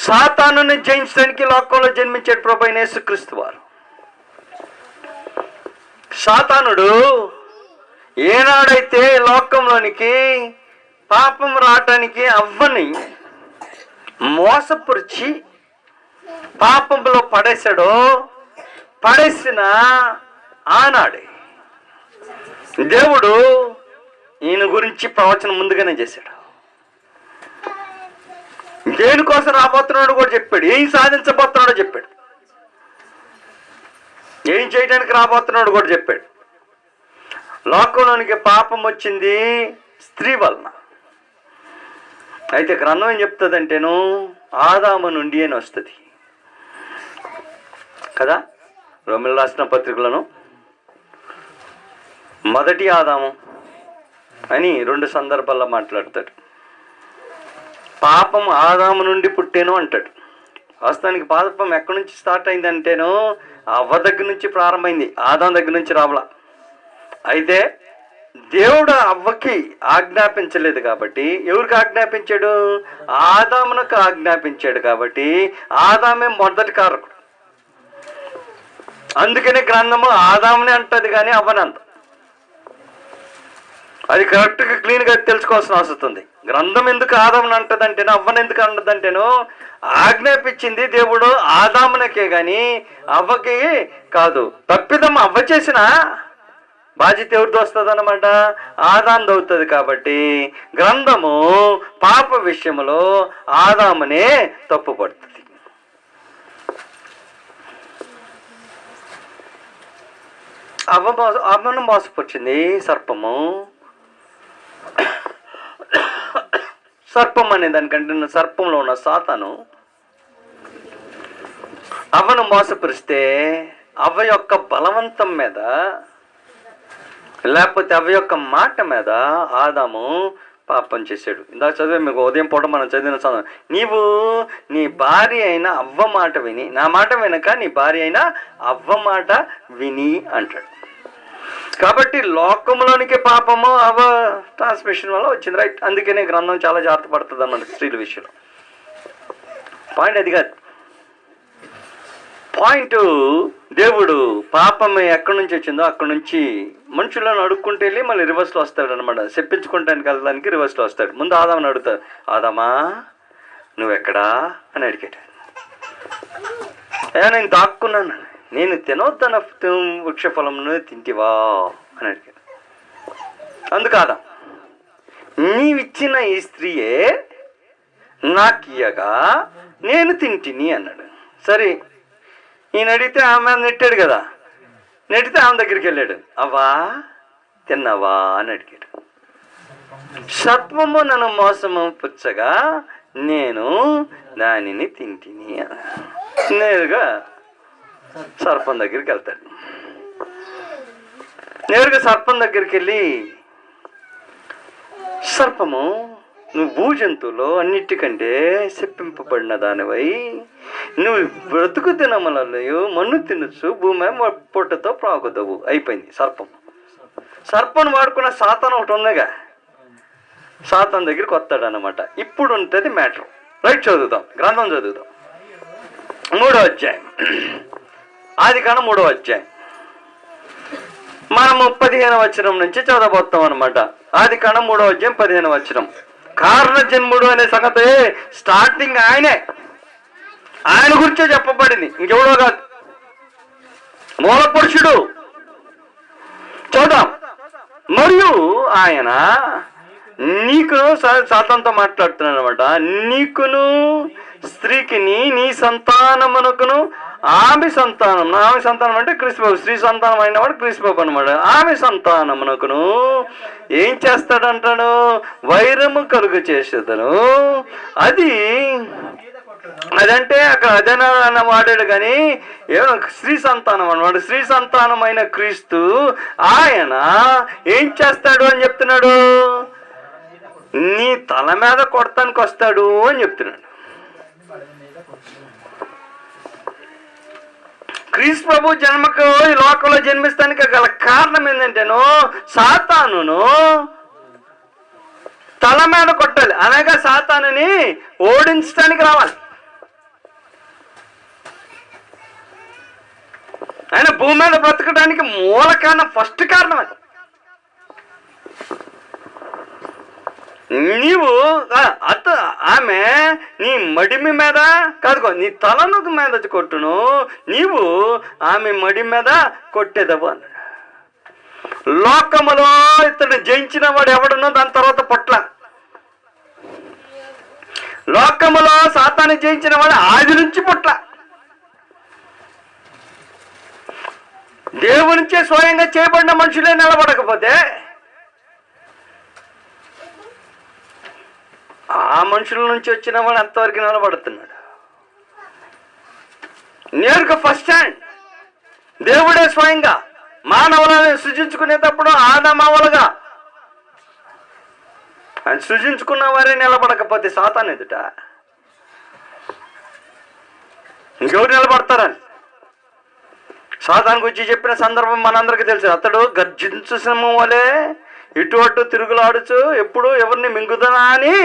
సాతానును జయించడానికి లోకంలో జన్మించాడు ప్రభువైన యేసుక్రీస్తు వారు. సాతానుడు ఏనాడైతే లోకంలోనికి పాపం రావటానికి అవ్వని మోసపురిచి పాపంలో పడేసిన ఆనాడే దేవుడు ఈయన గురించి ప్రవచనం ముందుగానే చేశాడు. దేనికోసం రాబోతున్నాడు కూడా చెప్పాడు, ఏం సాధించబోతున్నాడో చెప్పాడు, ఏం చేయడానికి రాబోతున్నాడు కూడా చెప్పాడు. లోకంలోనికి పాపం వచ్చింది స్త్రీ వలన. అయితే గ్రంథం ఏం చెప్తుందంటేను ఆదాము నుండి అని వస్తుంది కదా. రోమిలకు రాసిన పత్రికలను మొదటి ఆదాము అని 2 సందర్భాల్లో మాట్లాడతాడు. పాపం ఆదాము నుండి పుట్టేను అంటాడు. వాస్తవానికి పాపం ఎక్కడి నుంచి స్టార్ట్ అయిందంటేను అవ్వ దగ్గర నుంచి ప్రారంభమైంది, ఆదాం దగ్గర నుంచి రావలా. అయితే దేవుడు అవ్వకి ఆజ్ఞాపించలేదు కాబట్టి ఎవరికి ఆజ్ఞాపించాడు? ఆదామునకు ఆజ్ఞాపించాడు కాబట్టి ఆదామే మొదటి కారకుడు. అందుకనే గ్రంథము ఆదామునే అంటది కానీ అవ్వనంత. అది కరెక్ట్గా క్లీన్గా తెలుసుకోవాల్సిన అవసరం ఉంది. గ్రంథం ఎందుకు ఆదాముని అంటదంటేనో అవ్వను ఎందుకు అంటదంటేనో ఆజ్ఞాపించింది దేవుడు ఆదామునకే కానీ అవ్వకి కాదు. తప్పిదం అవ్వ చేసిన బాధ్యత ఎవరితో వస్తుంది అనమాట? ఆదాంది అవుతుంది. కాబట్టి గ్రంథము పాప విషయంలో ఆదామునే తప్పుపడుతుంది. అవ్వను మోసపుచ్చింది సర్పము. సర్పం అనే దానికంటే సర్పంలో ఉన్న సాతాను అవ్వను మోసపరిస్తే అవ్వ యొక్క బలవంతం మీద, లేకపోతే అవ్వ యొక్క మాట మీద ఆదాము పాపం చేశాడు. ఇందాక చదివే మీకు ఉదయం పూట మనం చదివిన చదువు, నీవు నీ భార్య అయిన అవ్వ మాట విని, నా మాట వినక నీ భార్య అయిన అవ్వ మాట విని అంటాడు. కాబట్టి లోకంలోనికి పాపము అవ్వ ట్రాన్స్మిషన్ వల్ల వచ్చింది, రైట్. అందుకనే గ్రంథం చాలా జాగ్రత్త పడుతుంది అన్నమాట స్త్రీల విషయంలో. పాయింట్ అది కాదు. పాయింట్, దేవుడు పాపం ఎక్కడి నుంచి వచ్చిందో అక్కడి నుంచి మనుషులను అడుక్కుంటే వెళ్ళి మళ్ళీ రివర్స్లో వస్తాడు అనమాట. చెప్పించుకుంటానికి వెళ్ళడానికి రివర్స్లో వస్తాడు. ముందు ఆదామని అడుగుతాడు, ఆదామా నువ్వెక్కడా అని అడిగాడు. నేను దాక్కున్నాను, నేను తినొద్దన వృక్షఫలంను తింటివా అని అడిగాడు. అందుకాదా నీవిచ్చిన ఈ స్త్రీయే నాకియగా నేను తింటిని అన్నాడు. సరే, ఈయన అడిగితే ఆమె నెట్టాడు కదా, నెట్టితే ఆమె దగ్గరికి వెళ్ళాడు. అవ్వా తిన్నావా అని అడిగాడు. సత్వము నన్ను మోసము పుచ్చగా నేను దానిని తింటిని. నేరుగా సర్పం దగ్గరికి వెళ్తాడు. నేరుగా సర్పం దగ్గరికి వెళ్ళి, సర్పము నువ్వు భూజంతువులో అన్నిటికంటే చెప్పింపబడిన దానివై నువ్వు బ్రతుకు దినములలో మన్ను తినచ్చు, భూమి పొట్టతో ప్రాగుదవు. అయిపోయింది సర్పం. సర్పం వాడుకున్న సాతాను ఒకటి ఉందిగా, సాతాన్ దగ్గరికి వస్తాడు అన్నమాట. ఇప్పుడు ఉంటుంది మ్యాటర్. రైట్, చదువుదాం, గ్రంథం చదువుదాం. 3వ అధ్యాయం, ఆదికాండం 3వ అధ్యాయం. మనము 15వ వచనం నుంచి చదవబోతాం అనమాట. ఆదికాండం 3వ అధ్యాయం 15వ వచనం. కారణ జన్ముడు అనే సంగతి స్టార్టింగ్ ఆయన గురించే చెప్పబడింది, ఇంకెవడో కాదు. మూల పురుషుడు. చూద్దాం. మరియు ఆయన నీకు సాతానుతో మాట్లాడుతున్నాడు అనమాట. నీకును స్త్రీకిని నీ సంతానమునకును ఆమె సంతానం అంటే క్రీస్తుబాబు, స్త్రీ సంతానం అయిన వాడు క్రీస్తుబాబు అనమాట. ఆమె సంతానమునకును ఏం చేస్తాడంటాడు? వైరము కలుగు చేసేదను. అదంటే అక్కడ అదన వాడాడు కానీ ఏమో స్త్రీ సంతానం అన్నమాట. స్త్రీ సంతానమైన క్రీస్తు ఆయన ఏం చేస్తాడు అని చెప్తున్నాడు? నీ తల మీద కొడతానికి వస్తాడు అని చెప్తున్నాడు. క్రీస్తు ప్రభు జన్మకు ఈ లోకంలో జన్మిస్తానికి గల కారణం ఏంటంటేను సాతానును తల మీద కొట్టాలి, అనగా సాతానుని ఓడించడానికి రావాలి. ఆయన భూమి మీద బ్రతకడానికి మూల కారణం, ఫస్ట్ కారణం అది. నీవు ఆమె నీ మడిమి మీద కాదుకో, నీ తలను మీద కొట్టును, నీవు ఆమె మడి మీద కొట్టేదవు అన్నాడు. లోకములో ఇతడు జయించిన వాడు ఎవడున్నో దాని తర్వాత పొట్ల. లోకములో సాతాన్ని జయించిన వాడు ఆది నుంచి పొట్ల. దేవునిచే స్వయంగా చేయబడిన మనుషులే నిలబడకపోతే ఆ మనుషుల నుంచి వచ్చిన వాడు అంతవరకు నిలబడుతున్నాడు. నేరుగా ఫస్ట్ హ్యాండ్ దేవుడే స్వయంగా మానవులను సృజించుకునేటప్పుడు ఆదమావులుగా ఆయన సృజించుకున్న వారే నిలబడకపోతే సాతాను ఎదుట ఇంకెవరు నిలబడతారని సాతాను గురించి చెప్పిన సందర్భం మనందరికీ తెలుసు. అతడు గర్జించు సింహం వలె ఇటు అటు తిరుగులాడుచు ఎప్పుడు ఎవరిని మింగుదనా అని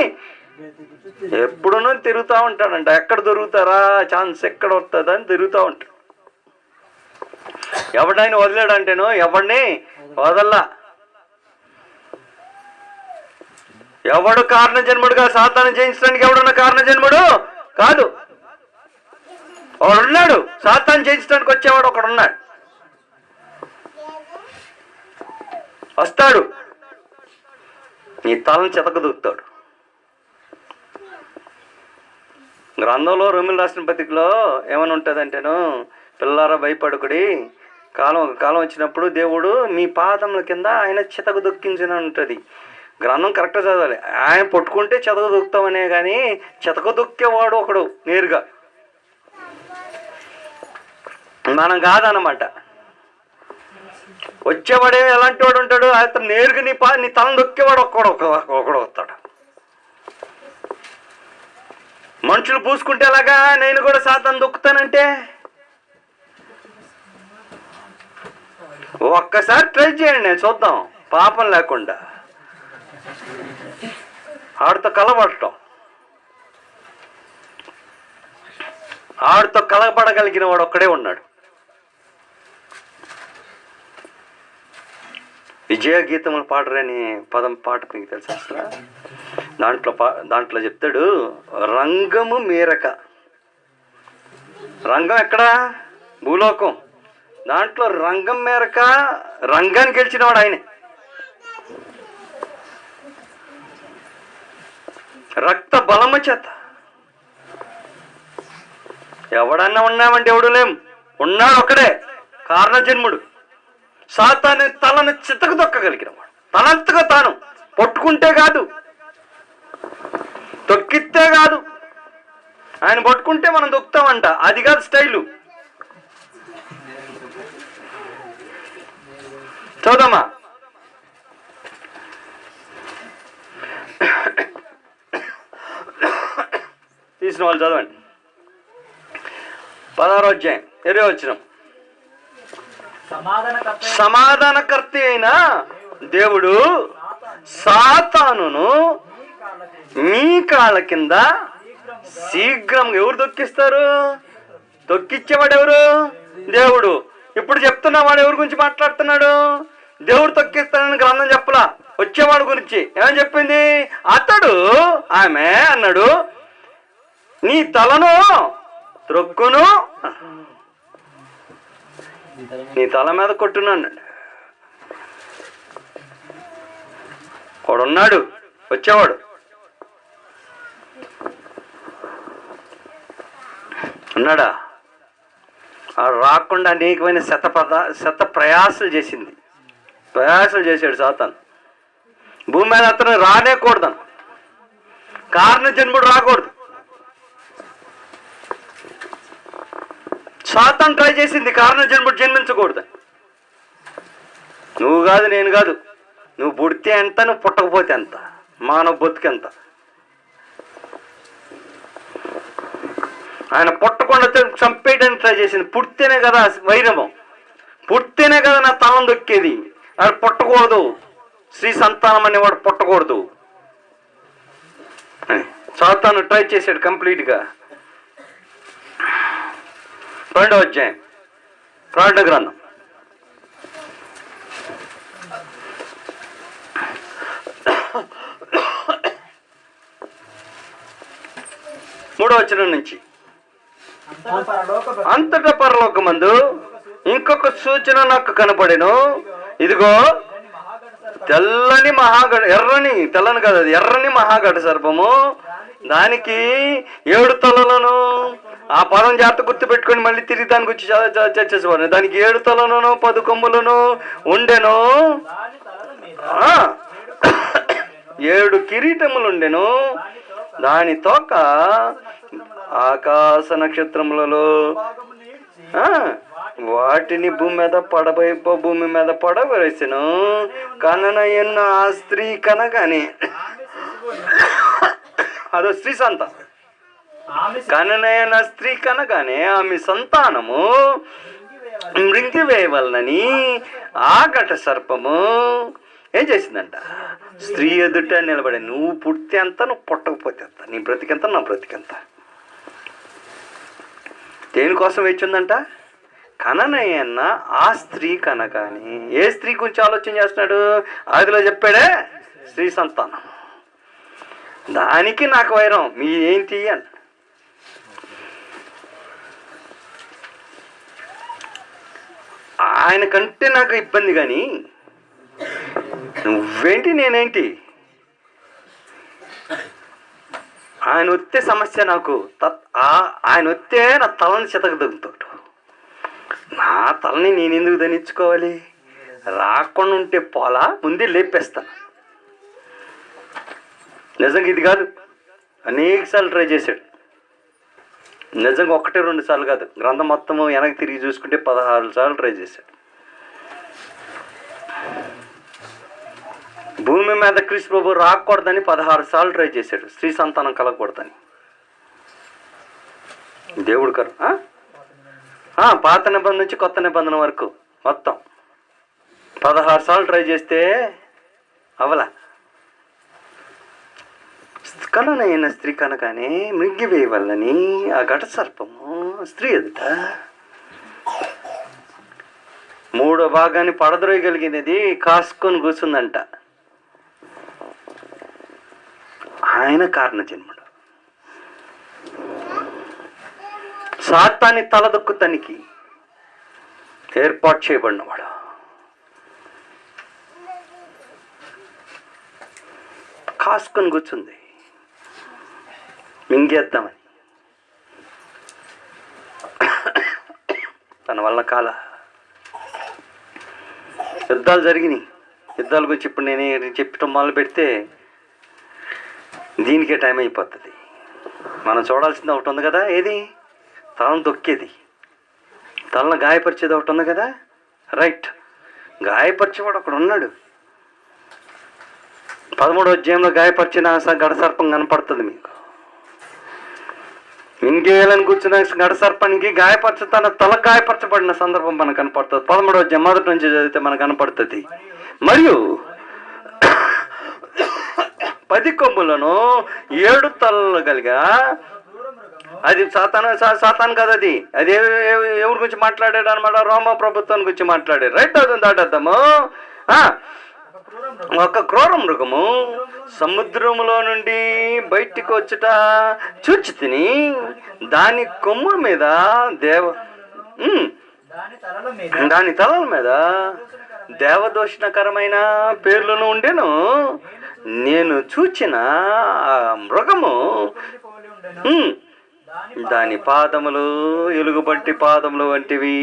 ఎప్పుడునూ తిరుగుతూ ఉంటాడంట. ఎక్కడ దొరుకుతారా, ఛాన్స్ ఎక్కడ వస్తుందా అని తిరుగుతూ ఉంటాడు. ఎవడైనా వదిలేడంటేనో ఎవడిని వదల్లా. ఎవడు కారణ జన్ముడుగా సాతాను జయించడానికి ఎవడున్న కారణ జన్ముడు కాదు. ఒకడున్నాడు, సాతాను జయించడానికి వచ్చేవాడు ఒకడున్నాడు, వస్తాడు నీ తలను చెతకదూకుతాడు. గ్రంథంలో రోమిలు రాసిన పత్రికలో ఏమని ఉంటుందంటేను, పిల్లారా భయపడుకుడి, కాలం వచ్చినప్పుడు దేవుడు మీ పాదముల కింద ఆయన చితకు దొక్కించిన ఉంటుంది. గ్రంథం కరెక్ట్గా చదవాలి. ఆయన పట్టుకుంటే చితకు దొక్కుతామనే కానీ చితకు దొక్కేవాడు ఒకడు నేరుగా, మనం కాదన్నమాట. వచ్చేవాడే ఎలాంటి వాడు ఉంటాడు, అతను నేరుగా నీ తలను దొక్కేవాడు ఒకడు వస్తాడు. మనుషులు పూసుకుంటే ఎలాగా నేను కూడా సాతాను దొక్కుతానంటే, ఒక్కసారి ట్రై చేయండి, నేను చూద్దాం. పాపం లేకుండా ఆడితో కలబడటం, ఆడితో కలబడగలిగిన వాడు ఒక్కడే ఉన్నాడు. విజయ గీతములు పాడరని పాట మీకు తెలుసు అసలు. దాంట్లో చెప్తాడు, రంగము మీరక. రంగం ఎక్కడ? భూలోకం. దాంట్లో రంగం మేరక రంగాన్ని గెలిచినవాడు ఆయనే. రక్త బలము చేత. ఎవడన్నా ఉన్నామంటే ఎవడు లేం, ఉన్నాడు ఒక్కడే, కారణ జన్ముడు. సాతాను తలను చితకు దొక్కగలిగిన వాడు, తనంతగా తాను పట్టుకుంటే కాదు, తొక్కితే కాదు, ఆయన పట్టుకుంటే మనం దొక్కుతామంట. అది కాదు స్టైలు. చూద్దామా, తీసిన వాళ్ళు చదవండి. 16వ అధ్యాయం 20వ వచనం. సమాధానకర్త అయిన దేవుడు సాతానును మీ కాళ్ళ కింద శీఘ్రం. ఎవరు దొక్కిస్తారు? దొక్కిచ్చేవాడు ఎవరు? దేవుడు. ఇప్పుడు చెప్తున్నా వాడు ఎవరి గురించి మాట్లాడుతున్నాడు? దేవుడు తొక్కిస్తానని గ్రంథం చెప్పలా, వచ్చేవాడు గురించి ఏమని చెప్పింది? అతడు ఆమె అన్నాడు, నీ తలను త్రొక్కును, నీ తల మీద కొట్టును అన్నాడు. వాడున్నాడు, వచ్చేవాడు ఉన్నాడా? రాకుండా అనేకమైన శత ప్రయాసాలు చేశాడు సాతాను. భూమి మీద అతను రానేకూడదను, కారణ జన్ముడు రాకూడదు. సాతాను ట్రై చేసింది కారణ జన్ముడు జన్మించకూడదు. నువ్వు కాదు, నేను కాదు, నువ్వు పుడితే ఎంత, నువ్వు పుట్టకపోతే ఎంత, మానవ బతుకెంత. ఆయన పుట్టకుండా చంపేయడానికి ట్రై చేసింది. పుడితేనే కదా వైరవం, పుడితేనే కదా నా తలం దొక్కేది. అది పుట్టకూడదు, స్త్రీ సంతానం అనేవాడు పుట్టకూడదు. సాతాను ట్రై చేశాడు కంప్లీట్గా. 2వ అధ్యాయం ప్రకటన గ్రంథం 3వ వచనం నుంచి. అంతటా పరలోకమందు ఇంకొక సూచన నాకు కనపడెను. ఇదిగో తెల్లని తెల్లని కదా, అది ఎర్రని మహాగఢ సర్పము, దానికి 7 తలలను. ఆ పదం జాగ్రత్త గుర్తు పెట్టుకొని మళ్ళీ తిరిగి దాని గురించి చర్చించబడి, దానికి 7 తలలను 10 కొమ్ములను ఉండెను, 7 కిరీటములు ఉండెను. దాని తోక ఆకాశ నక్షత్రములలో వాటిని భూమి మీద పడవేసెను. కననయన్న ఆ స్త్రీ కనగానే, అదో స్త్రీ సంతానం. కననయన స్త్రీ కనగానే ఆమె సంతానము మృంగివేయవలనని ఆ ఘట సర్పము ఏం చేసిందంట? స్త్రీ ఎదుట నిలబడి, నువ్వు పుడితే అంత, నువ్వు పుట్టకపోతే అంత, నీ బ్రతికెంత, నా బ్రతికెంత. దేనికోసం వేచిందంట? కననయన్న ఆ స్త్రీ కనగాని. ఏ స్త్రీ గురించి ఆలోచన చేస్తున్నాడు? ఆదిలో చెప్పాడే, స్త్రీ సంతానం. దానికి నాకు వైరం, మీ ఏంటి అని. ఆయన కంటే నాకు ఇబ్బంది, కానీ నువ్వేంటి నేనేంటి? ఆయన వస్తే సమస్య నాకు. ఆయన వస్తే నా తలని చితక దిగుతాడు. నా తలని నేను ఎందుకు ధరించుకోవాలి? రాకుండా ఉంటే పోలా, ముందే లేపేస్తాను. నిజంగా ఇది కాదు, అనేక సార్లు ట్రై చేశాడు. నిజంగా 1-2 సార్లు కాదు, గ్రంథం మొత్తము వెనక్కి తిరిగి చూసుకుంటే 16 సార్లు ట్రై చేశాడు. భూమి మీద క్రీస్తు ప్రభు రాకూడదని 16 సార్లు ట్రై చేశాడు. స్త్రీ సంతానం కలగకూడదని. దేవుడు పాత నిబంధన నుంచి కొత్త నిబంధన వరకు మొత్తం 16 సార్లు ట్రై చేస్తే అవలా. కనునైన స్త్రీ కనుకనే మృంగివేయవల్లని ఆ ఘట సర్పము స్త్రీ ఎదుట 3వ భాగాన్ని పడద్రోయగలిగినది కాసుకొని కూర్చుందంట. ఆయన కారణ జన్ముడు. సాతాన్ని తలదొక్కుతానికి ఏర్పాటు చేయబడినవాడు. కాసుకొని కూర్చుంది మింగేద్దామని. తన వల్ల కాల. యుద్ధాలు జరిగినాయి. యుద్ధాల గురించి ఇప్పుడు నేను చెప్పటం మొదలు పెడితే దీనికే టైం అయిపోతుంది. మనం చూడాల్సింది ఒకటి ఉంది కదా, ఏది? తలను తొక్కేది, తలను గాయపరిచేది ఒకటి ఉంది కదా. రైట్, గాయపరిచేవాడు ఒకడు ఉన్నాడు. 13వ అధ్యాయంలో గాయపరిచిన గడసర్పం కనపడుతుంది మీకు. మింగేయాలని కూర్చున్న గడసర్పానికి తన తల గాయపరచబడిన సందర్భం మనకు కనపడుతుంది. 13వ అధ్యాయం మొదటి నుంచి చదివితే మనకు కనపడుతుంది. మరియు 10 కొమ్ములను 7 తలలు కలిగా, అది సాతాను కదా. అది ఎవరి గురించి మాట్లాడాడు అనమాట? రోమా ప్రభుత్వాన్ని గురించి మాట్లాడాడు. రైట్, అవుతుంది, దాటేద్దాము. ఒక క్రూర మృగము సముద్రములో నుండి బయటికి వచ్చుట చూచి తిని దాని కొమ్ముల మీద దాని తలల మీద దేవదూషణకరమైన పేర్లను ఉండెను. నేను చూచిన ఆ మృగము దాని పాదములు ఎలుగుబంటి పాదములు వంటివి,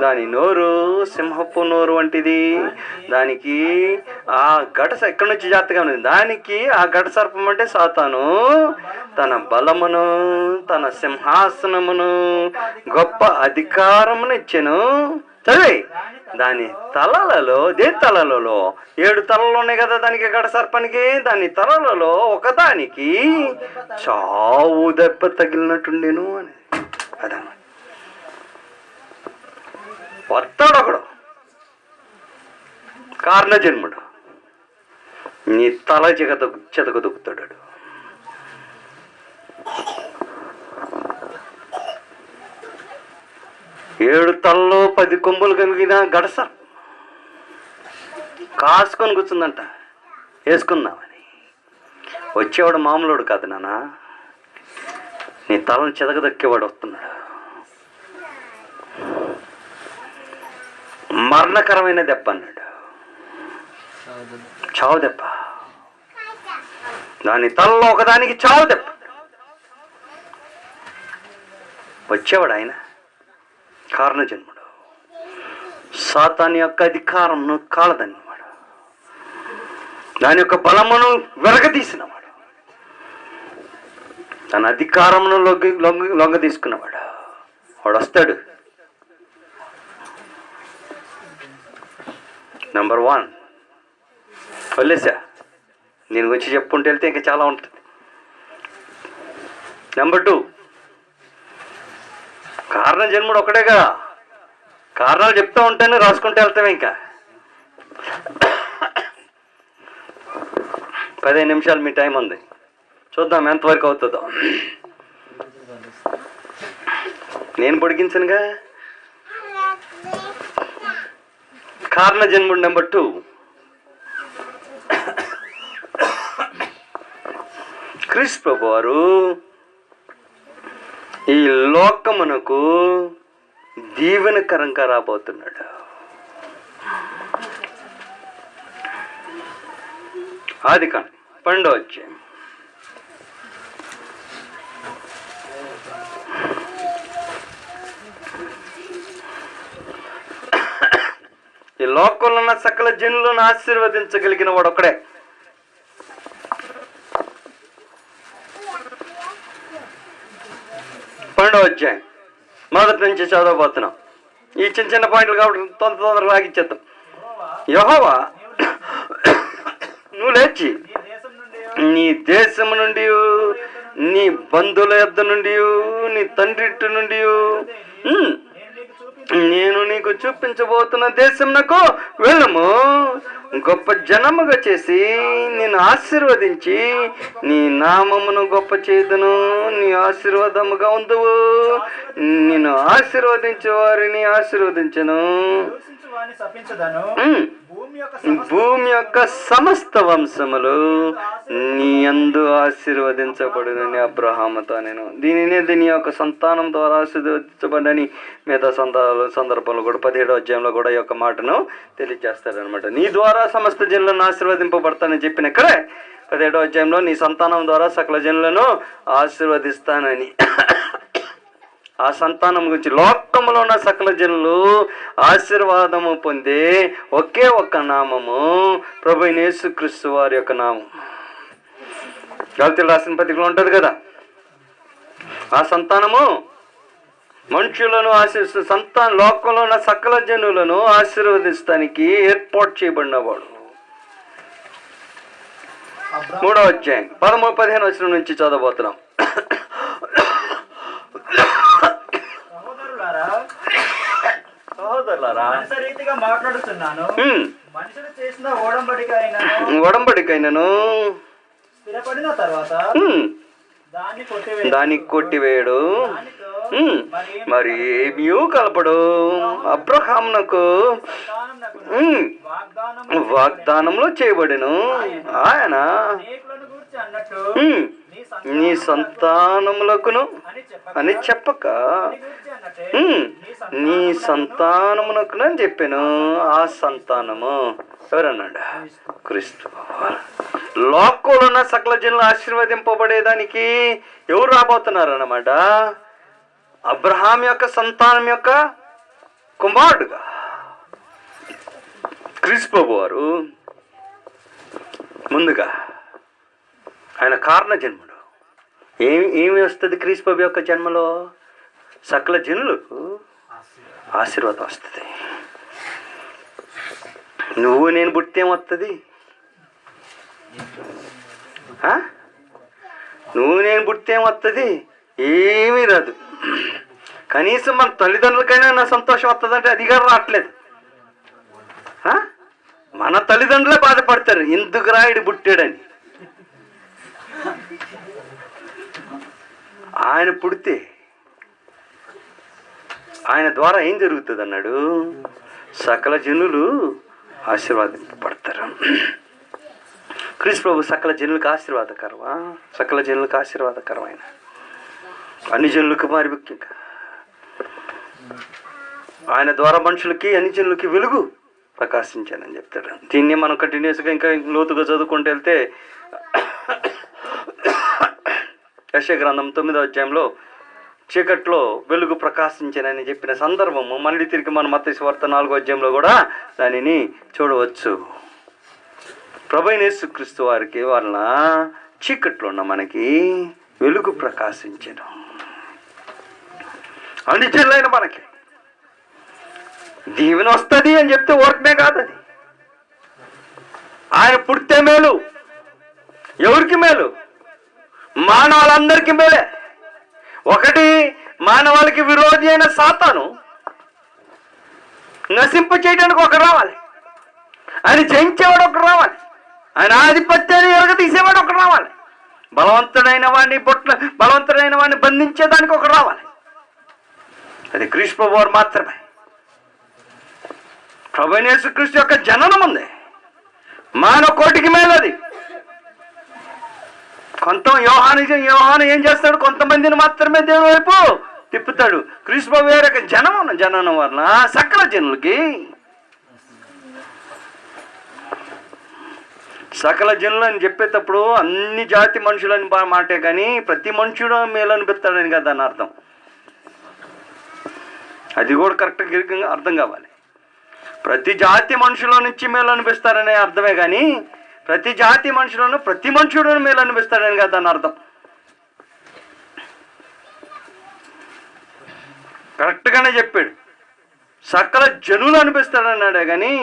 దాని నోరు సింహపు నోరు వంటిది. దానికి ఆ ఎక్కడి నుంచి జాగ్రత్తగా ఉంది. దానికి ఆ ఘట సర్పం అంటే సాతాను తన బలమును, తన సింహాసనమును, గొప్ప అధికారమును ఇచ్చెను. చదివి. దాని తలలలో 7 తలలు ఉన్నాయి కదా దానికి, ఘట సర్పానికి. దాని తలలలో ఒకదానికి చావు దెబ్బ తగిలినట్టుండేను అని. అదన్నమాట. వస్తాడు ఒకడు, కారణ జన్ముడు, నీ తల చెతకదొక్కుతాడు. 7 తలలు 10 కొమ్ములు కలిగిన గడస కాసుకొని కూర్చుందంట. వేసుకుందామని వచ్చేవాడు మామూలుడు కాదు నాన్న, నీ తలను చెదగదక్కేవాడు వస్తున్నాడు. మరణకరమైన దెబ్బ అన్నాడు, చావు దెబ్బ. దాని తలలో ఒకదానికి చావు దెబ్బ. వచ్చేవాడు ఆయన కారణ జన్ముడు. సాతాను యొక్క అధికారంను కాలదన్నవాడు, దాని యొక్క బలమును వెరగదీసినవాడు, తన అధికారమును లొంగ తీసుకున్నవాడు. వాడు వస్తాడు. నెంబర్ 1 వదిలేసా, నేను వచ్చి చెప్పుకుంటూ వెళ్తే ఇంకా చాలా ఉంటుంది. నెంబర్ 2, కారణ జన్ముడు ఒకటే కదా. కారణాలు చెప్తూ ఉంటాను, రాసుకుంటూ వెళ్తామే. ఇంకా 15 నిమిషాలు మీ టైం ఉంది, చూద్దాం ఎంతవరకు అవుతుందో. నేను పొడిగించనుగా. కారణ జన్ముడు నెంబర్ 2, క్రీస్తు ప్రభు వారు ఈ లోకమునకు దీవెనకరంగా రాబోతున్నాడు. ఆదికాండం 12వ అధ్యాయం. ఈ లోకంలో ఉన్న సకల జనులను ఆశీర్వదించగలిగిన వాడు ఒక్కడే. పన్నెండవ అధ్యాయం మొదటి నుంచి చదవబోతున్నాం. ఈ చిన్న చిన్న పాయింట్లు కాబట్టి తొందరగా లాగిచ్చేద్దాం. యెహోవా నువ్వు లేచి నీ దేశము నుండి, నీ బంధువుల యొద్ద నుండి, నీ తండ్రి ఇంటి నుండి నేను నీకు చూపించబోతున్న దేశమునకు వెళ్ళము. గొప్ప జనముగా చేసి నిన్ను ఆశీర్వదించి నీ నామమును గొప్ప చేదును. నీ ఆశీర్వాదముగా ఉందువు. నిన్ను ఆశీర్వదించే వారిని ఆశీర్వదించను. భూమి యొక్క సమస్త వంశములు నీ యందు ఆశీర్వదించబడునని అబ్రహాముతో నేను దీని యొక్క సంతానం ద్వారా ఆశీర్వదించబడని మిగతా సందర్భంలో కూడా 17వ అధ్యాయంలో కూడా ఈ యొక్క మాటను తెలియజేస్తాడనమాట. నీ ద్వారా సమస్త జనులను ఆశీర్వదింపబడతానని చెప్పిన ఇక్కడే 17వ అధ్యాయంలో నీ సంతానం ద్వారా సకల జనులను ఆశీర్వదిస్తానని. ఆ సంతానం గురించి లోకములో ఉన్న సకల జనులు ఆశీర్వాదము పొందే ఒకే ఒక్క నామము ప్రభువైన యేసుక్రీస్తు వారి యొక్క నామం. గలతీయులకు రాసిన పత్రికలో ఉంటుంది కదా, ఆ సంతానము మనుషులను లోకంలో ఉన్న సకల జనులను ఆశీర్వదిస్తానికి ఏర్పాటు చేయబడినవాడు. 3వ అధ్యాయం 13-15 వచనం నుంచి చదవబోతున్నాం. సహోదరులారా, మాట్లాడుతున్నాను. మనుషులు చేసిన ఒడంబడికైనను స్థిరపడిన తర్వాత దాన్ని కొట్టివేయడు, మరి ఏమీ కలపడు. అబ్రహామునకు వాగ్దానంలో చేయబడెను. ఆయన నీ సంతానములకును అని చెప్పక నీ సంతానమునకును అని చెప్పాను. ఆ సంతానము ఎవరన్నాడు? క్రీస్తు. లోకంలో ఉన్న సకల జనులు ఆశీర్వదింపబడేదానికి ఎవరు రాబోతున్నారు అన్నమాట? అబ్రహాం యొక్క సంతానం యొక్క కుమారుడుగా క్రీస్తు వారు ముందుగా ఆయన కారణ జన్ముడు. ఏమి వస్తుంది క్రీస్తు యొక్క జన్మలో? సకల జనులకు ఆశీర్వాదం వస్తుంది. నువ్వు నేను పుట్టితే ఏమొస్తుంది? నువ్వు నేను పుట్టితే ఏమొస్తుంది? ఏమీ రాదు. కనీసం మన తల్లిదండ్రులకైనా నా సంతోషం వస్తుందంటే అది కూడా రావట్లేదు. మన తల్లిదండ్రులే బాధపడతారు, ఎందుకు రాయుడు పుట్టాడని. ఆయన పుడితే ఆయన ద్వారా ఏం జరుగుతుంది అన్నాడు? సకల జనులు ఆశీర్వాదింపబడతారు. క్రీస్తు ప్రభు సకల జనులకు ఆశీర్వాదకరమా? సకల జనులకు ఆశీర్వాదకరమైన అన్ని జనులకు మరి ముఖ్యంగా ఆయన ద్వారా మనుషులకి అన్ని జనులకి వెలుగు ప్రకాశించానని చెప్తాడు. దీన్ని మనం కంటిన్యూస్గా ఇంకా లోతుగా చదువుకుంటూ వెళ్తే యెషయా గ్రంథం 9వ అధ్యాయంలో చీకట్లో వెలుగు ప్రకాశించానని చెప్పిన సందర్భము మళ్ళీ తిరిగి మన మత్తయి సువార్త 4వ అధ్యాయంలో కూడా దానిని చూడవచ్చు. ప్రభువైన యేసుక్రీస్తు వారికి వలన చీకట్లో ఉన్న మనకి వెలుగు ప్రకాశించను. అన్ని చెల్లైన మనకి దీవెన వస్తుంది అని చెప్తే ఊరకనే కాదు. అది ఆయన పుడితే మేలు. ఎవరికి మేలు? మానవాళ్ళందరికీ మేలే. ఒకటి, మానవాళికి విరోధి అయిన సాతాను నశింప చేయడానికి ఒకరు రావాలి. ఆయన జయించేవాడు ఒకరు రావాలి. ఆయన ఆధిపత్యాన్ని ఎరగతీసేవాడు ఒకరు రావాలి. బలవంతుడైన వాడిని బంధించేదానికి ఒకరు రావాలి. అది క్రీస్తు ప్రభువు వారు మాత్రమే. ప్రభువైన యేసుక్రీస్తు యొక్క జననం ఉంది. మానవ కోటికి మేలది. యోహాను ఏం చేస్తాడు? కొంతమందిని మాత్రమే దేవుని వైపు తిప్పుతాడు. క్రీస్తు ప్రభువు వారి యొక్క జననం వలన సకల జనులకి, సకల జనులు అని చెప్పేటప్పుడు అన్ని జాతి మనుషులని మాటే కానీ ప్రతి మనుషుడు మేలు అనిపిస్తాడని కదా దాని అర్థం. అది కూడా కరెక్ట్గా అర్థం కావాలి. ప్రతి జాతి మనుషుల నుంచి మేలు అనిపిస్తారనే అర్థమే కానీ ప్రతి జాతి మనుషులను ప్రతి మనుషులను మేలు అనిపిస్తాడని కదా దాని అర్థం. కరెక్ట్గానే చెప్పాడు. సకల జనులు అనిపిస్తాడన్నాడే కానీ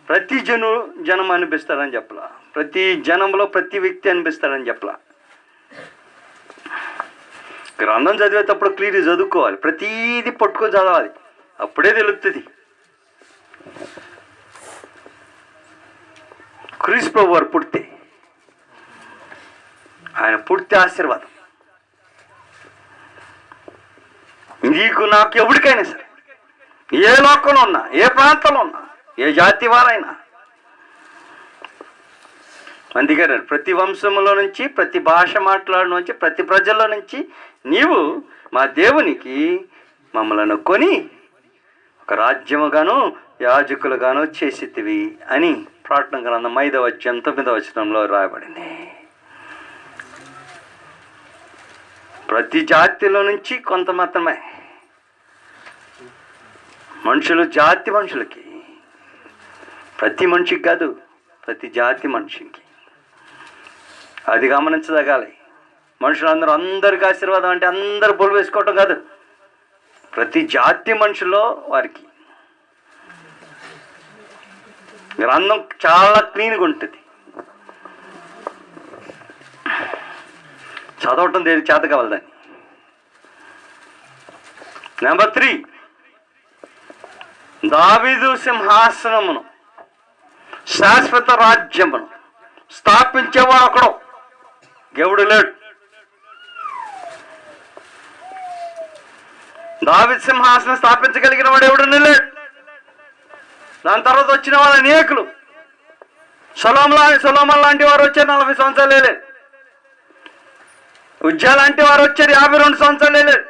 ప్రతి జనం అనిపిస్తాడని చెప్పలా. ప్రతి జనంలో ప్రతి వ్యక్తి అనిపిస్తాడని చెప్పలా. గ్రంథం చదివేటప్పుడు క్లియర్గా చదువుకోవాలి, ప్రతీది పట్టుకొని చదవాలి, అప్పుడే తెలుస్తుంది. క్రీస్తు ప్రభు వారు పుడితే ఆయన పుడితే ఆశీర్వాదం. నీకు నాకు ఎవరికైనా సరే, ఏ లోకంలో ఉన్నా, ఏ ప్రాంతంలో ఉన్నా, ఏ జాతి వారైనా. అందుకే ప్రతి వంశంలో నుంచి, ప్రతి భాష మాట్లాడడం నుంచి, ప్రతి ప్రజల్లో నుంచి నీవు మా దేవునికి మమ్మలను కొని ఒక రాజ్యముగాను యాజకులుగాను చేసితివి అని ప్రార్థన గ్రంథం 5వ అధ్యాయం 9వ వచనంలో రాయబడింది. ప్రతి జాతిలో నుంచి కొంత మాత్రమే మనుషులు, జాతి మనుషులకి, ప్రతి మనిషికి కాదు, ప్రతి జాతి మనిషికి. అది గమనించదగాలి. మనుషులందరూ అందరికి ఆశీర్వాదం అంటే అందరూ బొలు వేసుకోవటం కాదు, ప్రతి జాతి మనుషుల్లో వారికి. గ్రంథం చాలా క్లీన్గా ఉంటుంది, చదవటం దేని చేత కావాలి దాన్ని. నెంబర్ 3, దావీదు సింహాసనమును, శాశ్వత రాజ్యమును స్థాపించేవాడు ఒకడు, ఎవడు లేడు. దావీదు సింహాసనం స్థాపించగలిగిన వాడు ఎవడు లేడు. దాని తర్వాత వచ్చిన వాళ్ళ అనేకులు, సొలొమోను లాంటి వారు వచ్చారు 40 సంవత్సరాలు లేదు. ఉజ్జా లాంటి వారు వచ్చారు 52 సంవత్సరాలు లేదు.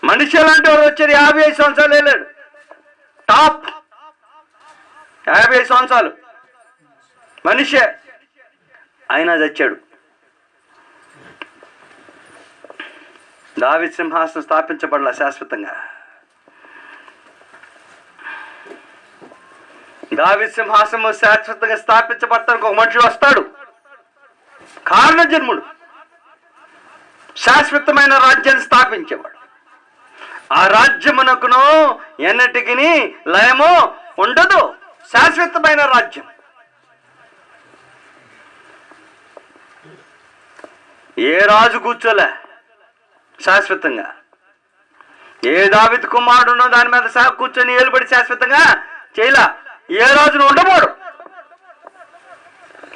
మనిషి లాంటి వారు వచ్చారు 55 సంవత్సరాలు లేదు. టాప్ 55 సంవత్సరాలు మనిషే, ఆయన చచ్చాడు. దావీదు సింహాసనం స్థాపించబడలా శాశ్వతంగా. దావీదు సింహాసనం శాశ్వతంగా స్థాపించబడతానికి ఒక మనుషుడు వస్తాడు, కారణ జన్ముడు, శాశ్వతమైన రాజ్యాన్ని స్థాపించేవాడు. ఆ రాజ్యమునకును ఎన్నటికి లయము ఉండదు, శాశ్వతమైన రాజ్యం. ఏ రాజు కూర్చోలే శాశ్వతంగా. ఏ దావీదు కుమారుడునో దాని మీద కూర్చొని ఏలుబడి శాశ్వతంగా చేయలా. ఏ రాజును ఉండబోడు,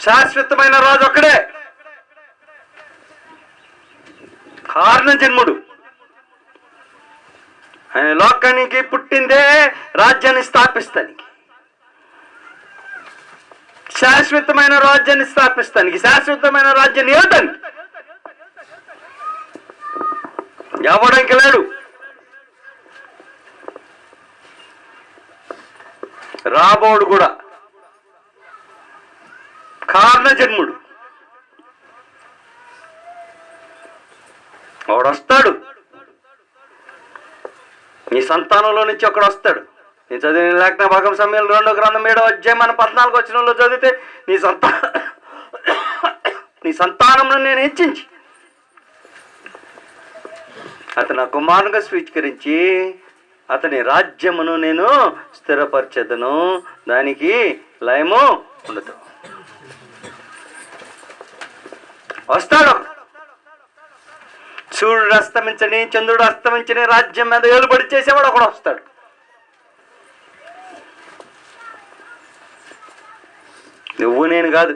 శాశ్వతమైన రాజు ఒక్కడే, కారణ జన్ముడు. ఆయన లోకానికి పుట్టిందే రాజ్యాన్ని స్థాపిస్తానికి, శాశ్వతమైన రాజ్యాన్ని స్థాపిస్తానికి. శాశ్వతమైన రాజ్యాన్ని ఏమిటండి ఎవడానికి లేడు. రాబోడు కూడా కారణ జన్ముడు. వాడు వస్తాడు, నీ సంతానంలో నుంచి ఒకడు వస్తాడు. నేను చదివిన లేఖన భాగం సమయంలో 2వ గ్రంథం 7వ అధ్యాయం 14వ వచనంలో చదివితే నీ సంతానంలో నేను హెచ్చించి అతను ఆ కుమారునిగా స్వీకరించి అతని రాజ్యమును నేను స్థిరపరచెదను, దానికి లయము ఉండదు. వస్తాడు. సూర్యుడు అస్తమించని, చంద్రుడు అస్తమించని రాజ్యం మీద ఏలుబడి చేసేవాడు ఒకడు వస్తాడు. నువ్వు నేను కాదు,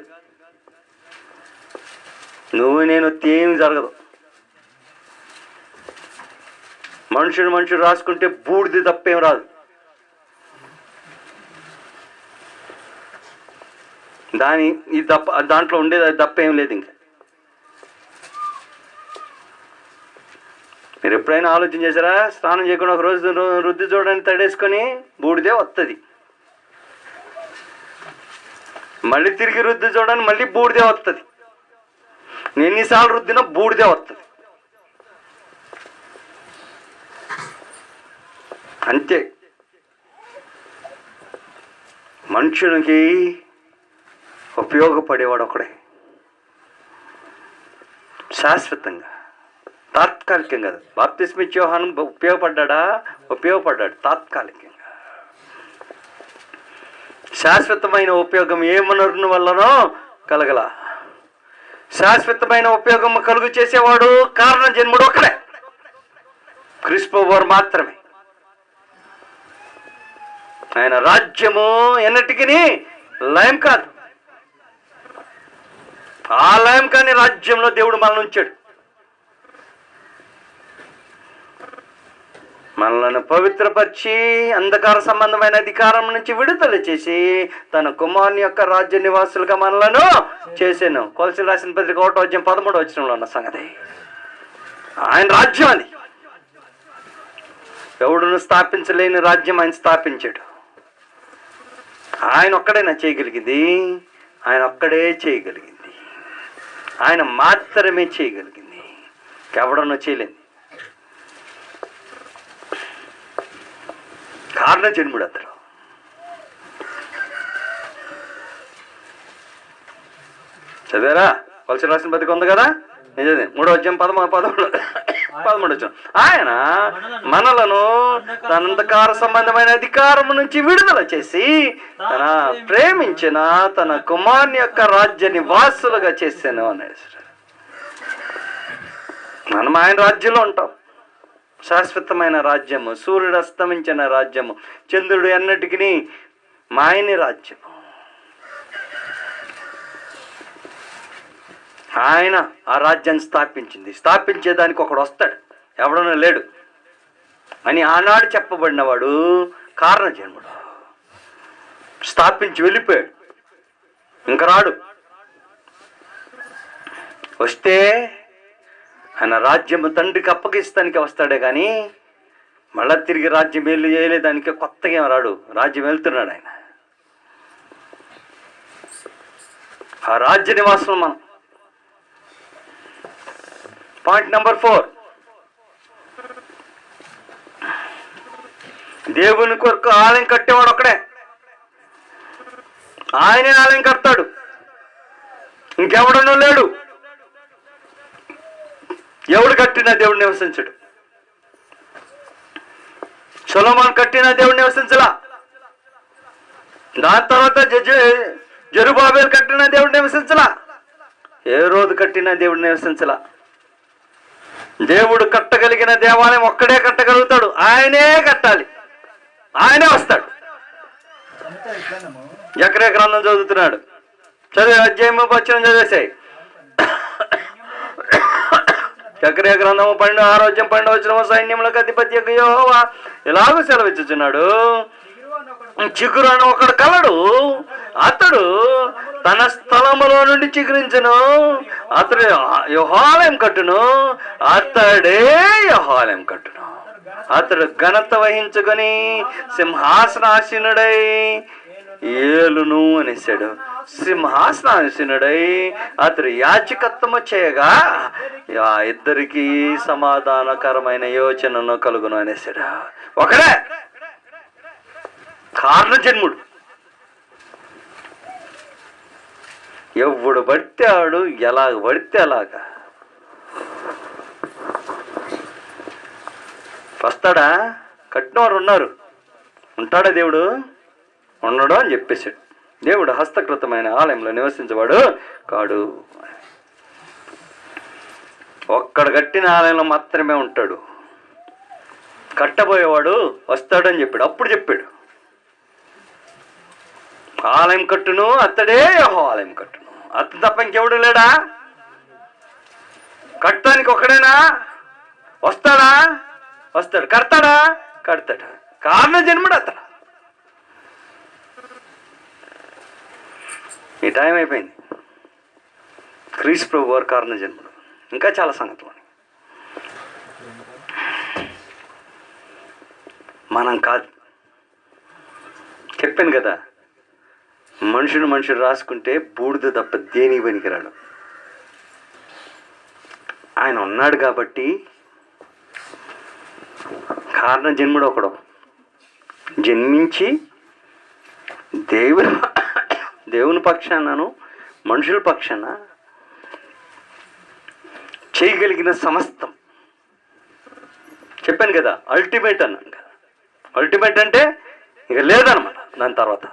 నువ్వు నేను ఏమి జరగదు. మనుషుడు రాసుకుంటే బూడిది తప్పేం రాదు. దాంట్లో ఉండేది అది తప్పేం లేదు. ఇంకా మీరు ఎప్పుడైనా ఆలోచన చేశారా? స్నానం చేయకుండా ఒక రోజు రుద్ది చూడడానికి తడేసుకొని బూడిదే వస్తుంది, మళ్ళీ తిరిగి రుద్ది చూడడానికి మళ్ళీ బూడిదే వస్తుంది. ఎన్నిసార్లు రుద్దినా బూడిదే వస్తుంది. అంతే. మనుషునికి ఉపయోగపడేవాడు ఒకడే, శాశ్వతంగా, తాత్కాలికంగా కాదు. బాప్తిస్మ ఇచ్చే యోహాను ఉపయోగపడ్డాడు తాత్కాలికంగా. శాశ్వతమైన ఉపయోగం ఏ మనుని వల్లనో కలగల. శాశ్వతమైన ఉపయోగం కలుగు చేసేవాడు కారణ జన్ముడు ఒకడే, క్రీస్తు వారు మాత్రమే. ఆయన రాజ్యము ఎన్నటికీ లయం కాదు. ఆ లయం కాని రాజ్యంలో దేవుడు మనల్ని ఉంచాడు. మనలను పవిత్రపరిచి అంధకార సంబంధమైన అధికారం నుంచి విడుదల చేసి తన కుమారుని యొక్క రాజ్య నివాసులుగా మనలను చేశాను. కొలసి రాసిన పత్రిక 1:13 ఉన్న సంగతి. ఆయన రాజ్యం అది. ఎవడును స్థాపించలేని రాజ్యం ఆయన స్థాపించాడు. ఆయన ఒక్కడైనా చేయగలిగింది, ఆయన ఒక్కడే చేయగలిగింది, ఆయన మాత్రమే చేయగలిగింది, ఎవడనో చేయలేదు. కారణ జన్ముడు అతడు. చదివారా? కొలసి రాసిన పత్రిక ఉంది కదా, నిజమే. 3:13 ఆయన మనలను తన అంధకార సంబంధమైన అధికారము నుంచి విడుదల చేసి తన ప్రేమించిన తన కుమారుని యొక్క రాజ్య నివాసులుగా చేశాను అనేది. మనం ఆయన రాజ్యంలో ఉంటాం. శాశ్వతమైన రాజ్యము, సూర్యుడు అస్తమించిన రాజ్యము, చంద్రుడు ఎన్నటికి మాయని రాజ్యము. ఆయన ఆ రాజ్యాన్ని స్థాపించేదానికి ఒకడు వస్తాడు, ఎవడనో లేడు అని ఆనాడు చెప్పబడినవాడు కారణ జన్ముడు. స్థాపించి వెళ్ళిపోయాడు, ఇంక రాడు. వస్తే ఆయన రాజ్యము తండ్రికి అప్పగిస్తానికి వస్తాడే కానీ మళ్ళా తిరిగి రాజ్యం వెళ్ళి చేయలేదానికి కొత్తగా ఏం రాడు. రాజ్యం వెళ్తున్నాడు ఆయన. ఆ రాజ్య నివాసం మనం. పాయింట్ నెంబర్ 4, దేవుని కొరకు ఆలయం కట్టేవాడు ఒకడే. ఆయనే ఆలయం కడతాడు, ఇంకెవడనో లేడు. ఎవడు కట్టినా దేవుడు నివసించడు. సొలొమోను కట్టినా దేవుడు నివసించలా. దాని తర్వాత జెరుబాబెలు కట్టినా దేవుడు నివసించలా. ఏ రోజు కట్టినా దేవుడు నివసించలా. దేవుడు కట్టగలిగిన దేవాలయం ఒక్కడే కట్టగలుగుతాడు. ఆయనే కట్టాలి, ఆయనే వస్తాడు. జకర్యా గ్రంథం చదువుతున్నాడు, చదివే అధ్యాయము 10 చదివేసాయి. జకర్యా గ్రంథము 12:12 సైన్యములకు అధిపతి యెహోవా ఇలాగూ సెలవిచ్చుచున్నాడు, చిగురు అని ఒకడు కలడు, అతడు తన స్థలములో నుండి చిగురించును, అతడు యెహోవాలయం కట్టును, అతడే యెహోవాలయం కట్టును. అతడు ఘనత వహించుకొని సింహాసనాసీనుడై ఏలును అనేసాడు. సింహాసనాసీనుడై అతడు యాజకత్వము చేయగా ఆ ఇద్దరికి సమాధానకరమైన యోచనను కలుగును అనేసాడు. ఒకడే కారణ జన్ముడు. ఎవడు పడితే ఆడు, ఎలాగ పడితే అలాగా వస్తాడా? కట్టినవారు ఉన్నారు, ఉంటాడా దేవుడు? ఉండడు అని చెప్పేశాడు. దేవుడు హస్తకృతమైన ఆలయంలో నివసించేవాడు కాడు. ఒక్కడు కట్టిన ఆలయంలో మాత్రమే ఉంటాడు. కట్టబోయేవాడు వస్తాడని చెప్పాడు. అప్పుడు చెప్పాడు, ఆలయం కట్టును, అతడే ఆలయం కట్టును. అతను తప్ప ఇంకెవడు లేడా? కట్టడానికి ఒకడేనా? వస్తాడా? వస్తాడు. కడతాడా? కడతాడు. కారణ జన్ముడు అతడు. ఈ టైం అయిపోయింది. క్రీస్తు ప్రభు వారు కారణ జన్ముడు. ఇంకా చాలా సంగతులు మనం కాదు. చెప్పాను కదా, మనుషులు రాసుకుంటే బూడిద తప్ప దేనికి పనికిరాడు. ఆయన ఉన్నాడు కాబట్టి కారణ జన్ముడు ఒకడు జన్మించి దేవుని పక్షానను మనుషుల పక్షాన చేయగలిగిన సమస్తం. చెప్పాను కదా, అల్టిమేట్ అన్నాను కదా. అల్టిమేట్ అంటే ఇక లేదనమాట. దాని తర్వాత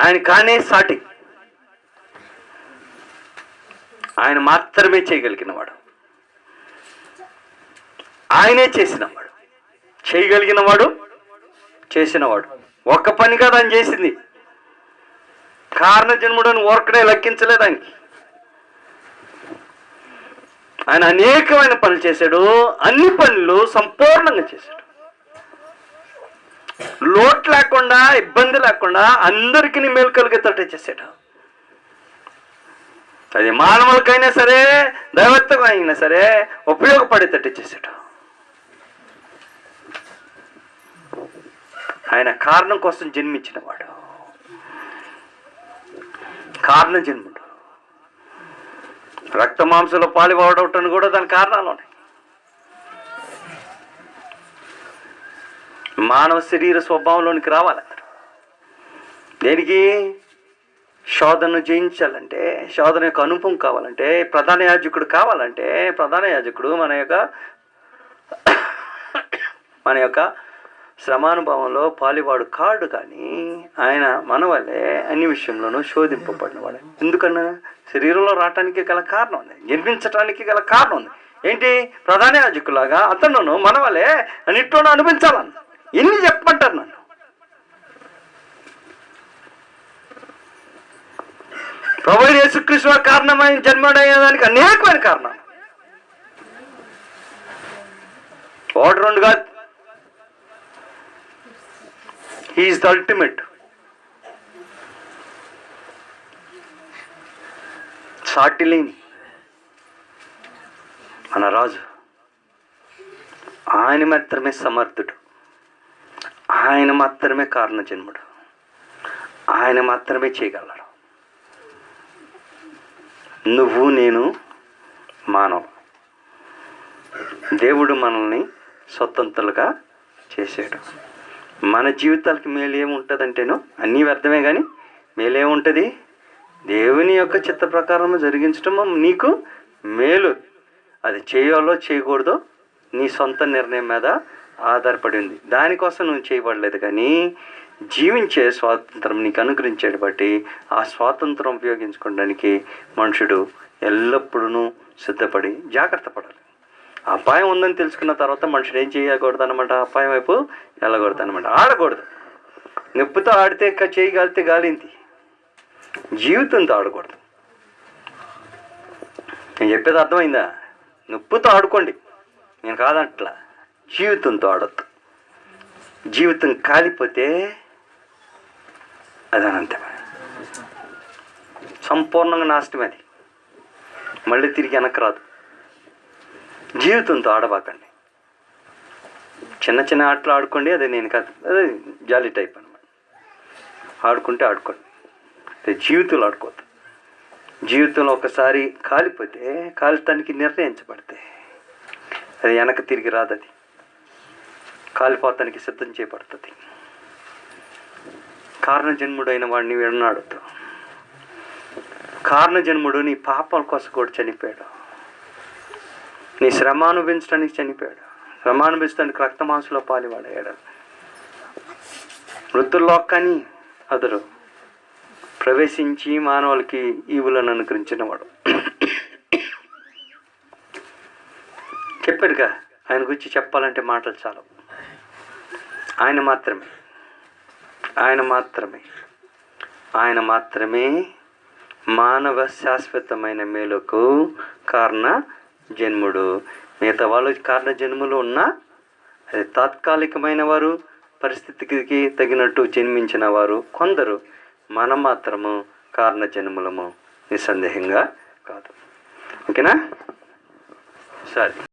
ఆయన కానే సాటి, ఆయన మాత్రమే చేయగలిగినవాడు, ఆయనే చేసినవాడు, చేయగలిగినవాడు, చేసినవాడు. ఒక్క పని కాదు ఆయన చేసింది. కారణ జన్ముడని ఓర్కడే లెక్కించలేదు ఆయనకి. ఆయన అనేకమైన పనులు చేశాడు. అన్ని పనులు సంపూర్ణంగా చేశాడు. లోటు లేకుండా, ఇబ్బంది లేకుండా అందరికీ మేలు కలిగేటట్టు చేశాడు. అది మానవులకైనా సరే, దైవత్వం అయినా సరే ఉపయోగపడేటట్టు చేశాడు. ఆయన కారణం కోసం జన్మించిన వాడు, కారణ జన్ముడు. రక్త మాంసంలో పాలువాడటం కూడా దాని కారణాలు ఉన్నాయి. మానవ శరీర స్వభావంలోనికి రావాలన్నారు. దేనికి? శోధనను జయించాలంటే, శోధన యొక్క అనుభవం కావాలంటే, ప్రధాన యాజకుడు కావాలంటే, ప్రధాన యాజకుడు మన యొక్క శ్రమానుభవంలో పాలివాడు కాడు. కానీ ఆయన మన వల్లే అన్ని విషయంలోనూ శోధింపబడినవాడు. ఎందుకన్నా? శరీరంలో రావటానికి గల కారణం ఉంది, జన్మించటానికి గల కారణం ఉంది. ఏంటి? ప్రధాన యాజకులాగా అతను మన వల్లే అన్నిట్లోనూ అనిపించాలన్న. ఎన్ని చెప్పమంటారు నన్ను? ప్రభువైన యేసుక్రీస్తు కారణమైన జన్మడయ్యేదానికి అనేకమైన కారణాలు. ఒకటి రెండు కాదు. He is the ultimate. సాటిలేని మన రాజు. ఆయన మాత్రమే సమర్థుడు, ఆయన మాత్రమే కారణ జన్ముడు, ఆయన మాత్రమే చేయగలడు. నువ్వు నేను మానవ. దేవుడు మనల్ని స్వతంత్రులుగా చేసాడు. మన జీవితాలకి మేలు ఏముంటుందంటేనో అన్నీ వ్యర్థమే, కానీ మేలేముంటుంది? దేవుని యొక్క చిత్త ప్రకారం జరిగించడం నీకు మేలు. అది చేయాలో చేయకూడదో నీ సొంత నిర్ణయం మీద ఆధారపడి ఉంది. దానికోసం నువ్వు చేయబడలేదు, కానీ జీవించే స్వాతంత్రం నీకు అనుగ్రహించాడు. బట్టి ఆ స్వాతంత్రం ఉపయోగించుకోవడానికి మనుషుడు ఎల్లప్పుడూ సిద్ధపడి జాగ్రత్త పడాలి. అపాయం ఉందని తెలుసుకున్న తర్వాత మనుషుడు ఏం చేయకూడదు అనమాట? అపాయం వైపు వెళ్ళకూడదు అనమాట. ఆడకూడదు. నొప్పితో ఆడితే చేయగలిగితే గాలింది, జీవితంతో ఆడకూడదు. నేను చెప్పేది అర్థమైందా? నొప్పితో ఆడుకోండి, నేను కాదంట్లా. జీవితంతో ఆడొద్దు. జీవితం కాలిపోతే అది అనంతమే, సంపూర్ణంగా నాశనం. అది మళ్ళీ తిరిగి వెనక్కి రాదు. జీవితంతో ఆడబాకండి. చిన్న చిన్న ఆటలు ఆడుకోండి, అదే నేను కాదు, అదే జాలీ టైప్ అనమాట. ఆడుకుంటే ఆడుకోండి, అదే జీవితంలో ఆడుకోవద్దు. జీవితంలో ఒకసారి కాలిపోతే, కాలితానికి నిర్ణయించబడితే అది వెనక తిరిగి రాదు. అది కాలిపోతానికి సిద్ధం చేయబడుతుంది. కారణజన్ముడైన వాడిని విడనాడొద్దు. కారణజన్ముడు నీ పాపాల కోసం కూడా చనిపోయాడు. నీ శ్రమ అనుభవించడానికి చనిపోయాడు. శ్రమ అనుభవించడానికి రక్త మాంసంలో పాలివాడయ్యాడు. మృతుల్లోకాన్ని అతడు ప్రవేశించి మానవులకి ఈవులను అనుగ్రహించిన వాడు. చెప్పాడుగా, ఆయన గురించి చెప్పాలంటే మాటలు చాలు. ఆయన మాత్రమే, ఆయన మాత్రమే, ఆయన మాత్రమే మానవ శాశ్వతమైన మేలుకు కారణ జన్ముడు. మిగతా వాళ్ళు కారణ జన్ములు ఉన్నా అది తాత్కాలికమైన వారు, పరిస్థితికి తగినట్టు జన్మించిన వారు కొందరు. మనం మాత్రము కారణ జన్ములము, నిస్సందేహంగా కాదు. ఓకేనా? సరే.